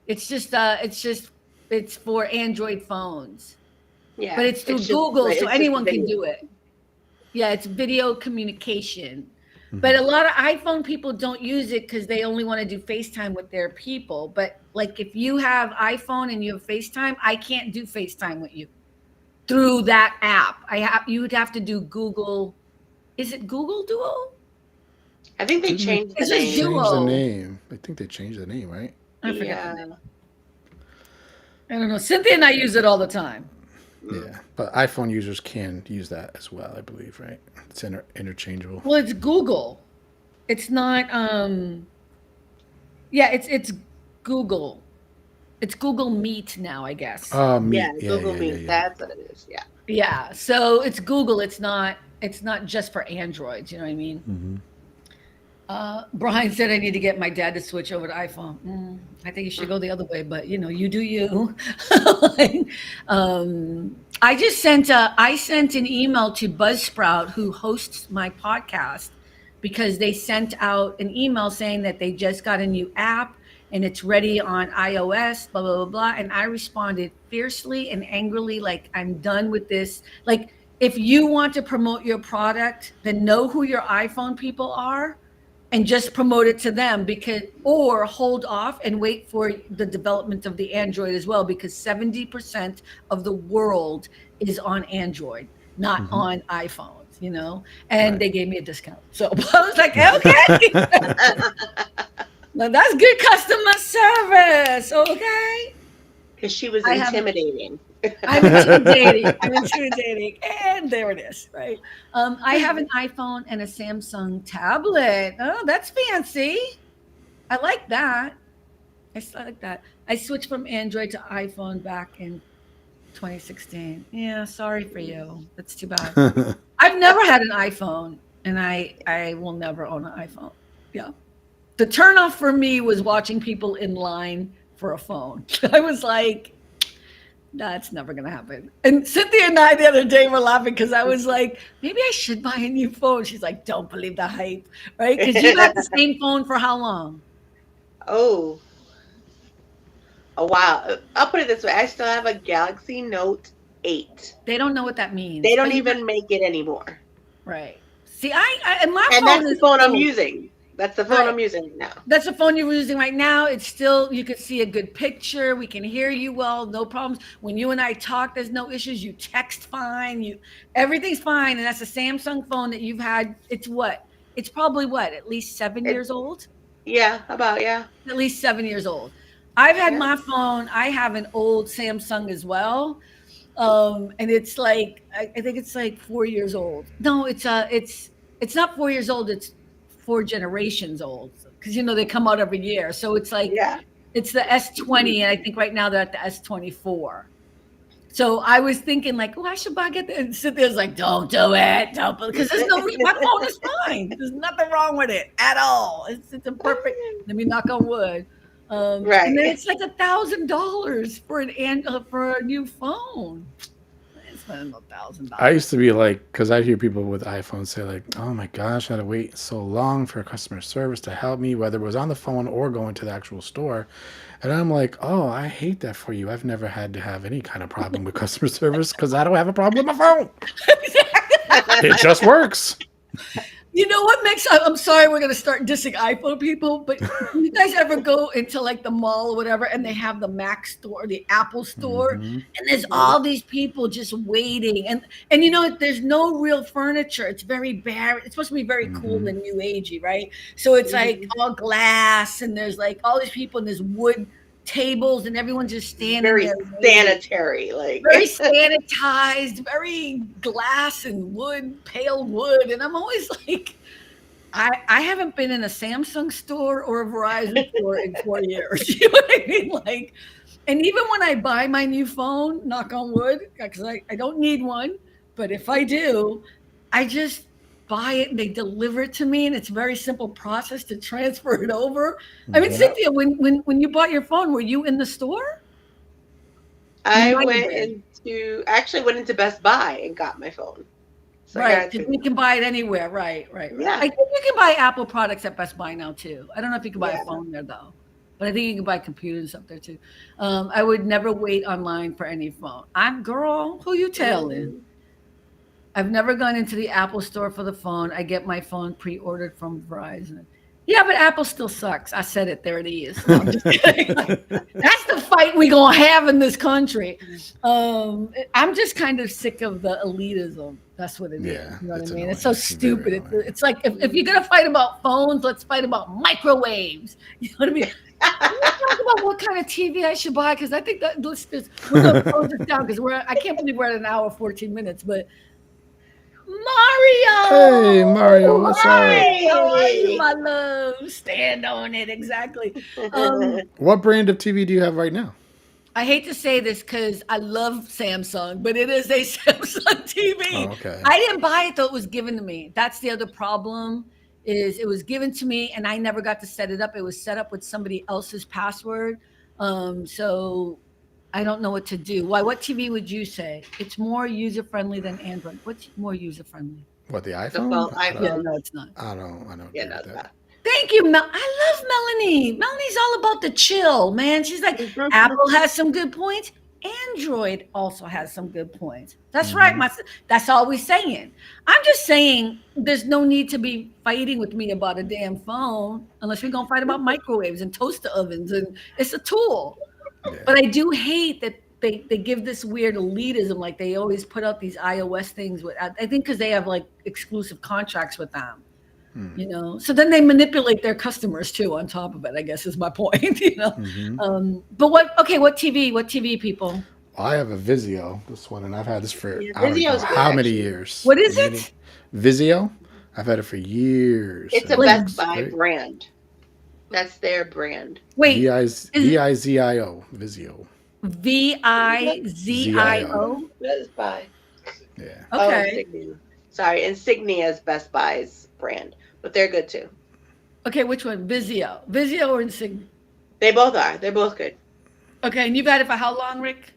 It's for Android phones, Yeah, but it's through it's just Google, like so it's just anyone can video. do it. Yeah, it's video communication. But Mhm. a lot of iPhone people don't use it because they only want to do FaceTime with their people. But like if you have iPhone and you have FaceTime, I can't do FaceTime with you through that app. You would have to do Google. Is it Google Duo? I think they Didn't they changed the It's just name. change the Duo. name? I think they changed the name, right? I forget the name. Yeah. I don't know. Cynthia and I use it all the time. Mm. Yeah, but iPhone users can use that as well, I believe, right? It's interchangeable. Well, it's Google. It's not yeah, it's Google. It's Google Meet now, I guess. Yeah, Meet. Yeah, Google yeah, yeah, Meet. yeah. That's what it is. Yeah. Yeah. So it's Google. It's not just for Androids, you know what I mean? Hmm. Brian said I need to get my dad to switch over to iPhone. I think you should go the other way, but you do you. Like, I sent an email to Buzzsprout, who hosts my podcast, because they sent out an email saying that they just got a new app and it's ready on iOS, blah blah blah blah. And I responded fiercely and angrily, like, I'm done with this. Like, if you want to promote your product, then know who your iPhone people are and just promote it to them, because, or hold off and wait for the development of the Android as well, because 70% of the world is on Android, not Hmm. on iPhones. And Right. they gave me a discount, so I was like, okay. Now that's good customer service. Okay. Because she was I have intimidating. I'm intimidating. I'm intimidating. And there it is, right? I have an iPhone and a Samsung tablet. Oh, that's fancy. I like that. Like that. I switched from Android to iPhone back in 2016. Yeah, sorry for you. That's too bad. I've never had an iPhone, and I will never own an iPhone. Yeah. The turnoff for me was watching people in line for a phone. I was like, that's never going to happen. And Cynthia and I the other day were laughing because I was like, maybe I should buy a new phone. She's like, don't believe the hype, right? Because you had the same phone for how long? Oh, a while. I'll put it this way. I still have a Galaxy Note 8. They don't know what that means. They don't But even make it anymore. right. See, and my And phone that's the is phone I'm old. using. That's the phone Right. I'm using now. That's the phone you're using right now. It's still, you can see a good picture. We can hear you well, no problems. When you and I talk, there's no issues. You text fine. Everything's fine. And that's a Samsung phone that you've had. It's what? It's probably what? At least 7 years old? Yeah, about, yeah. At least 7 years old. I've had Yeah. my phone. I have an old Samsung as well. And it's like, I think it's like 4 years old. No, it's not 4 years old. It's 4 generations old, because they come out every year. So it's like, Yeah. it's the S20, and I think right now they're at the S24. So I was thinking like, oh, I should get that. And Cynthia's like, don't do it, don't, because my phone is fine. There's nothing wrong with it at all. It's a perfect. Let me knock on wood. Right. And then it's like $1,000 for a new phone. I spending $1,000. I used to be like, because I hear people with iPhones say like, "Oh my gosh, I had to wait so long for customer service to help me, whether it was on the phone or going to the actual store." And I'm like, "Oh, I hate that for you. I've never had to have any kind of problem with customer service because I don't have a problem with my phone. It just works." You know what makes, I'm sorry, we're going to start dissing iPhone people, but you guys ever go into like the mall or whatever, and they have the Mac store, the Apple store, Mhm. and there's all these people just waiting. And there's no real furniture. It's very bare. It's supposed to be very cool Mhm. and new agey, right? So it's like Mhm. all glass, and there's like all these people, and there's wood tables, and everyone's just standing Very there waiting. sanitary. Like, Very sanitized, very glass and wood, pale wood. And I'm always like, I haven't been in a Samsung store or a Verizon store in 4 years. You know what I mean? Like, and even when I buy my new phone, knock on wood, because I don't need one, but if I do, I just buy it and they deliver it to me, and it's a very simple process to transfer it over. I mean, Yeah. Cynthia, when you bought your phone, were you in the store? I You might have been. actually went into Best Buy and got my phone. So I Right, got because to, you can buy it anywhere. Right, right, right. I yeah, think you can buy Apple products at Best Buy now too. I don't know if you can buy a yeah. phone there though, but I think you can buy computers and stuff there too. I would never wait online for any phone. I'm girl, who you telling? Mhm. I've never gone into the Apple store for the phone. I get my phone pre-ordered from Verizon. Yeah, but Apple still sucks. I said it. There it is. No, I'm just kidding. That's the fight we gonna have in this country. I'm just kind of sick of the elitism. That's what it is. Yeah, You know what I it's mean? It's annoying. so Very stupid. annoying. It's like if you're gonna fight about phones, let's fight about microwaves. You know what I mean? Let's talk about what kind of TV I should buy because I think that let's just we're gonna close this down because I can't believe we're at an hour 14 minutes, but Hey, Mario! Mario, what's up? Hi! How are you, Hi. my love? Stand on it, exactly. Um, What brand of TV do you have right now? I hate to say this because I love Samsung, but it is a Samsung Oh, TV. okay. I didn't buy it though; it was given to me. That's the other problem. Is it was given to me and I never got to set it up. It was set up with somebody else's password. So I don't know what to do. Why? What TV would you say? It's more user friendly than Android. What's more user friendly? What, the The phone, iPhone? Yeah, iPhone. no, it's not. I don't Yeah, agree no, with it's that. not. Thank you, Mel. I love Melanie. Melanie's all about the chill, man. She's like, Apple has some good points. Android also has some good points. That's right. Hmm. That's all we're saying. I'm just saying there's no need to be fighting with me about a damn phone unless we're going to fight about microwaves and toaster ovens. And it's a tool. Yeah. But I do hate that they give this weird elitism. Like they always put out these iOS things. I think because they have like exclusive contracts with them. Hmm. So then they manipulate their customers too on top of it, I guess is my point. Hmm. But what TV people? I have a Vizio, this one, and I've had this for Yeah, I don't even know Vizio's good how many actually. years. What is Many it? Vizio. I've had it for years, It's a and Like Best it's Buy great. brand. That's their brand. wait, is it Vizio, Vizio, VIZIO? ZIO. Best Buy. Yeah. Oh, Okay. Insignia. Sorry, Insignia is Best Buy's brand, but they're good too. Okay, which one? Vizio or Insignia? They both are. They're both good. Okay, and you've had it for how long, Rick?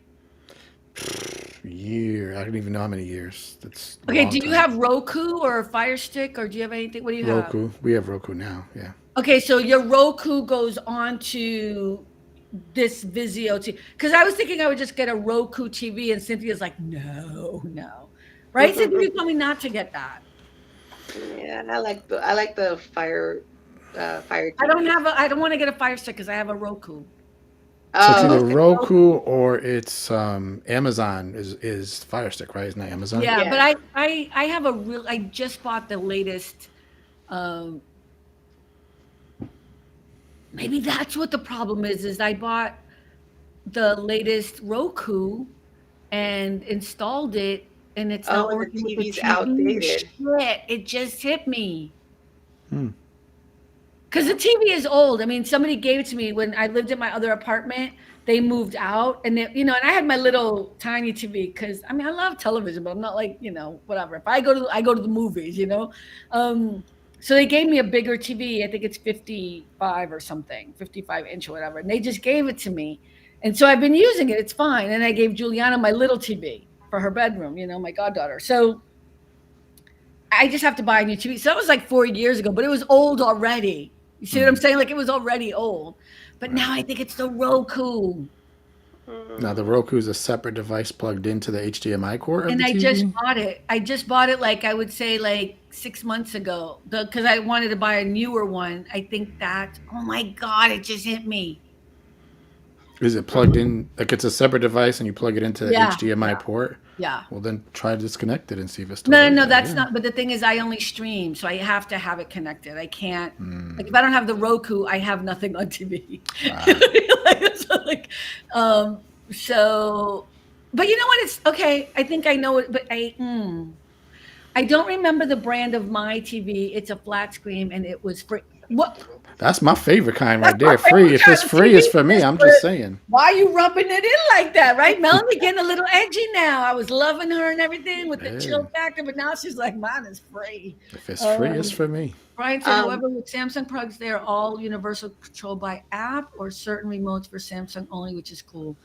I don't even know how many years. That's a Okay, long do you time. have Roku or Fire Stick or do you have anything? What do you have? Roku. We have Roku now. Yeah. Okay, so your Roku goes on to this Vizio TV. Because I was thinking I would just get a Roku TV, and Cynthia's like, no. Right? Cynthia, you told me not to get that. Yeah, I like the Fire TV. I don't want to get a Fire Stick because I have a Roku. So it's Oh, either okay. Roku or it's Amazon is Fire Stick, right? Isn't that Amazon? Yeah, but Yeah. I have I just bought the latest. Um, maybe that's what the problem is I bought the latest Roku and installed it, and it's not Oh, and the working with the TV's TV. outdated. Shit, it just hit me. Hmm. Because the TV is old. I mean, somebody gave it to me when I lived in my other apartment. They moved out, and and I had my little tiny TV because I mean I love television, but I'm not like whatever. If I go to the movies. So they gave me a bigger TV. I think it's 55 or something, 55-inch or whatever, and they just gave it to me, and so I've been using it. It's fine. And I gave Juliana my little TV for her bedroom. My goddaughter. So I just have to buy a new TV. So that was like 4 years ago, but it was old already. You see what I'm Hmm. saying? Like it was already old. But Right. now I think it's the Roku. Now the Mm. Roku is a separate device plugged into the HDMI cord of And the I just TV. bought it. I just bought it like I would say like 6 months ago. Because I wanted to buy a newer one. I think that, oh my God, it just hit me. Is it plugged in? Like it's a separate device and you plug it into the Yeah. HDMI port? Yeah. Well, then try to disconnect it and see if it still No, does no, that. that's Yeah. not. But the thing is, I only stream, so I have to have it connected. I can't. Like, if Mm. I don't have the Roku, I have nothing on TV. Ah. Like, um, so, but you know what? It's okay. I think I know it, but I don't remember the brand of my TV. It's a flat screen, and it was free. What? That's my favorite kind That's right my there. Free. favorite If kind it's of free, TV. it's for me. I'm just saying. Why are you rubbing it in like that, right? Melanie getting a little edgy now. I was loving her and everything with the Hey, chill factor, but now she's like, mine is free. if it's free, it's Um, for me. Brian said, Um, however, with Samsung plugs, they are all universal control by app or certain remotes for Samsung only, which is cool.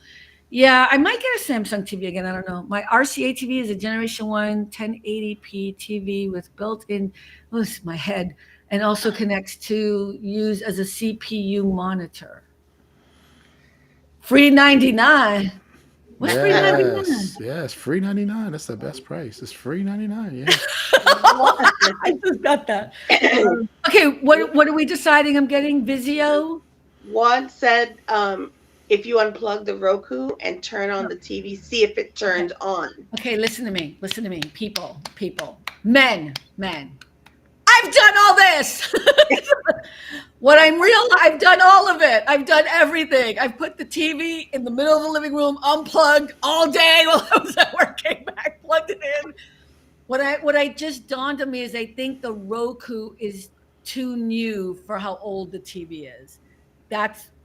Yeah, I might get a Samsung TV again. I don't know. My RCA TV is a Generation 1 1080p TV with built-in, oh, this is my head, and also connects to use as a CPU monitor. Free 99. What's free 99? Yes, free 99. That's the best price. It's free 99. Yeah. I just got that. Okay, what are we deciding? I'm getting Vizio. One said, if you unplug the Roku and turn on the TV, see if it turns on. Okay, listen to me, people, men. I've done all this. I've done all of it. I've done everything. I've put the TV in the middle of the living room, unplugged all day while I was at work, came back, plugged it in. What I just dawned on me is I think the Roku is too new for how old the TV is.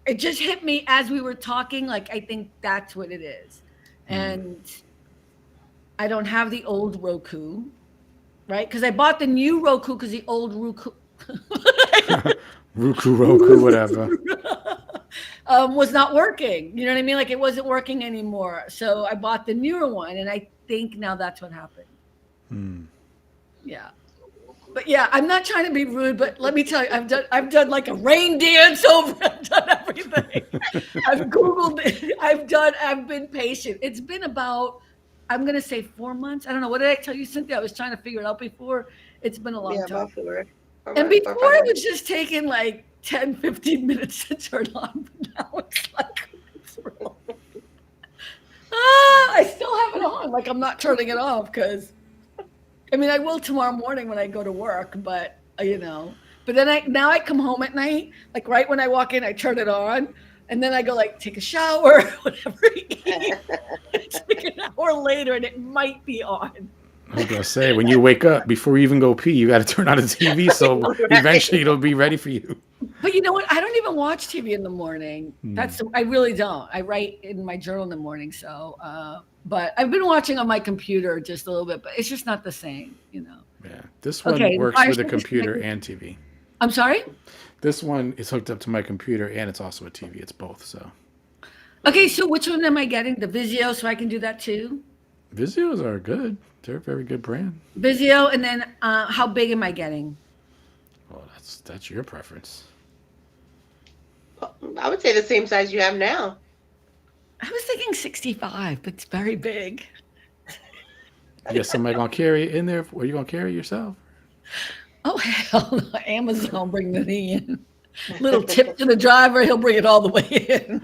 It just hit me as we were talking. Like, I think that's what it is. And I don't have the old Roku, right? Because I bought the new Roku because the old Roku Roku, whatever. was not working. You know what I mean? Like, it wasn't working anymore. So I bought the newer one, and I think now that's what happened. Yeah. But yeah, I'm not trying to be rude, but let me tell you, I've done like a rain dance over. I've done everything. I've Googled it. I've been patient. It's been about, I'm gonna say 4 months. I don't know. What did I tell you, Cynthia? I was trying to figure it out before. It's been a long time. About 4. And before it was just taking like 10, 15 minutes to turn on. But now it's like, I still have it on. Like, I'm not turning it off because, I mean, I will tomorrow morning when I go to work, but but then now I come home at night, like right when I walk in, I turn it on, and then I go like take a shower, whatever, eat. It's like an hour later, and it might be on. I was gonna say, when you wake up, before you even go pee, you got to turn on the TV, so eventually it'll be ready for you. But you know what? I don't even watch TV in the morning. I really don't. I write in my journal in the morning, so. But I've been watching on my computer just a little bit, but it's just not the same, Yeah, this one works with a computer and TV. I'm sorry? This one is hooked up to my computer and it's also a TV. It's both, so. Okay, so which one am I getting? The Vizio, so I can do that too? Vizios are good. They're a very good brand. Vizio, and then how big am I getting? Well, that's your preference. I would say the same size you have now. I was thinking 65, but it's very big. You got somebody gonna carry it in there? Or are you gonna carry it yourself? Oh, hell no. Amazon bring the thing in. Little tip to the driver, he'll bring it all the way in.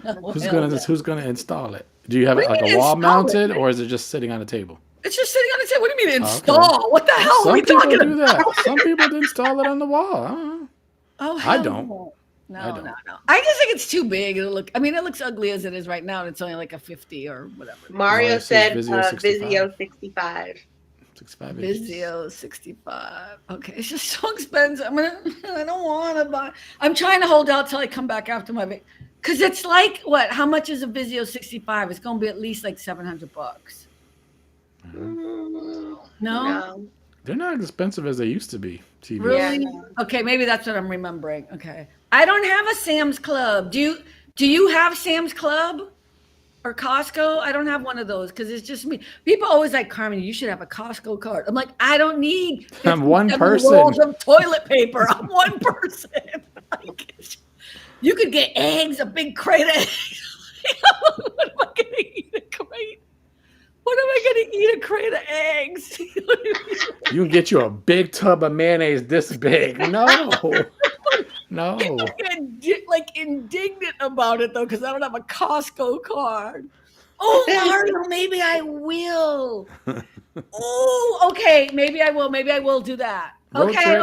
Who's gonna install it? Do you have it like a wall mounted, or is it just sitting on a table? It's just sitting on the table. What do you mean install? Okay. What the hell Some are we talking do about? That. Some people install it on the wall. I don't know. Oh, I don't. No. I just think it's too big. It looks ugly as it is right now, and it's only like a 50 or whatever. Mario said Vizio 65. 65 Vizio 65. Okay, it's just so expensive. I don't want to buy. I'm trying to hold out till I come back after my because it's like what? How much is a Vizio 65? It's going to be at least like $700. No. They're not as expensive as they used to be. TV. Really? Yeah. Okay, maybe that's what I'm remembering. Okay. I don't have a Sam's Club. Do you have Sam's Club or Costco? I don't have one of those because it's just me. People always like, Carmen, you should have a Costco card. I'm like, I don't need I'm one person. Rolls of toilet paper. I'm one person. You could get eggs, a big crate of eggs. What am I going to eat a crate? What am I going to eat a crate of eggs? You can get you a big tub of mayonnaise this big. No. No. I'm like indignant about it though, because I don't have a Costco card. Oh, Mario, maybe I will. Oh, okay. Maybe I will. Maybe I will do that. Okay.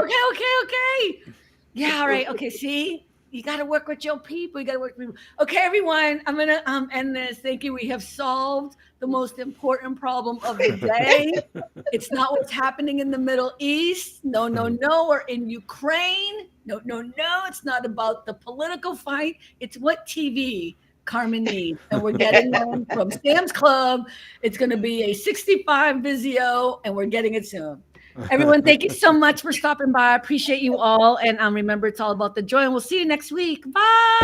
Yeah, all right. Okay, see? You got to work with your people. Okay, everyone, I'm going to end this. Thank you. We have solved the most important problem of the day. It's not what's happening in the Middle East. No, or in Ukraine. No. It's not about the political fight. It's what TV Carmen needs. And we're getting them from Sam's Club. It's going to be a 65 Vizio, and we're getting it soon. Everyone, thank you so much for stopping by. I appreciate you all. And remember, it's all about the joy. And we'll see you next week. Bye.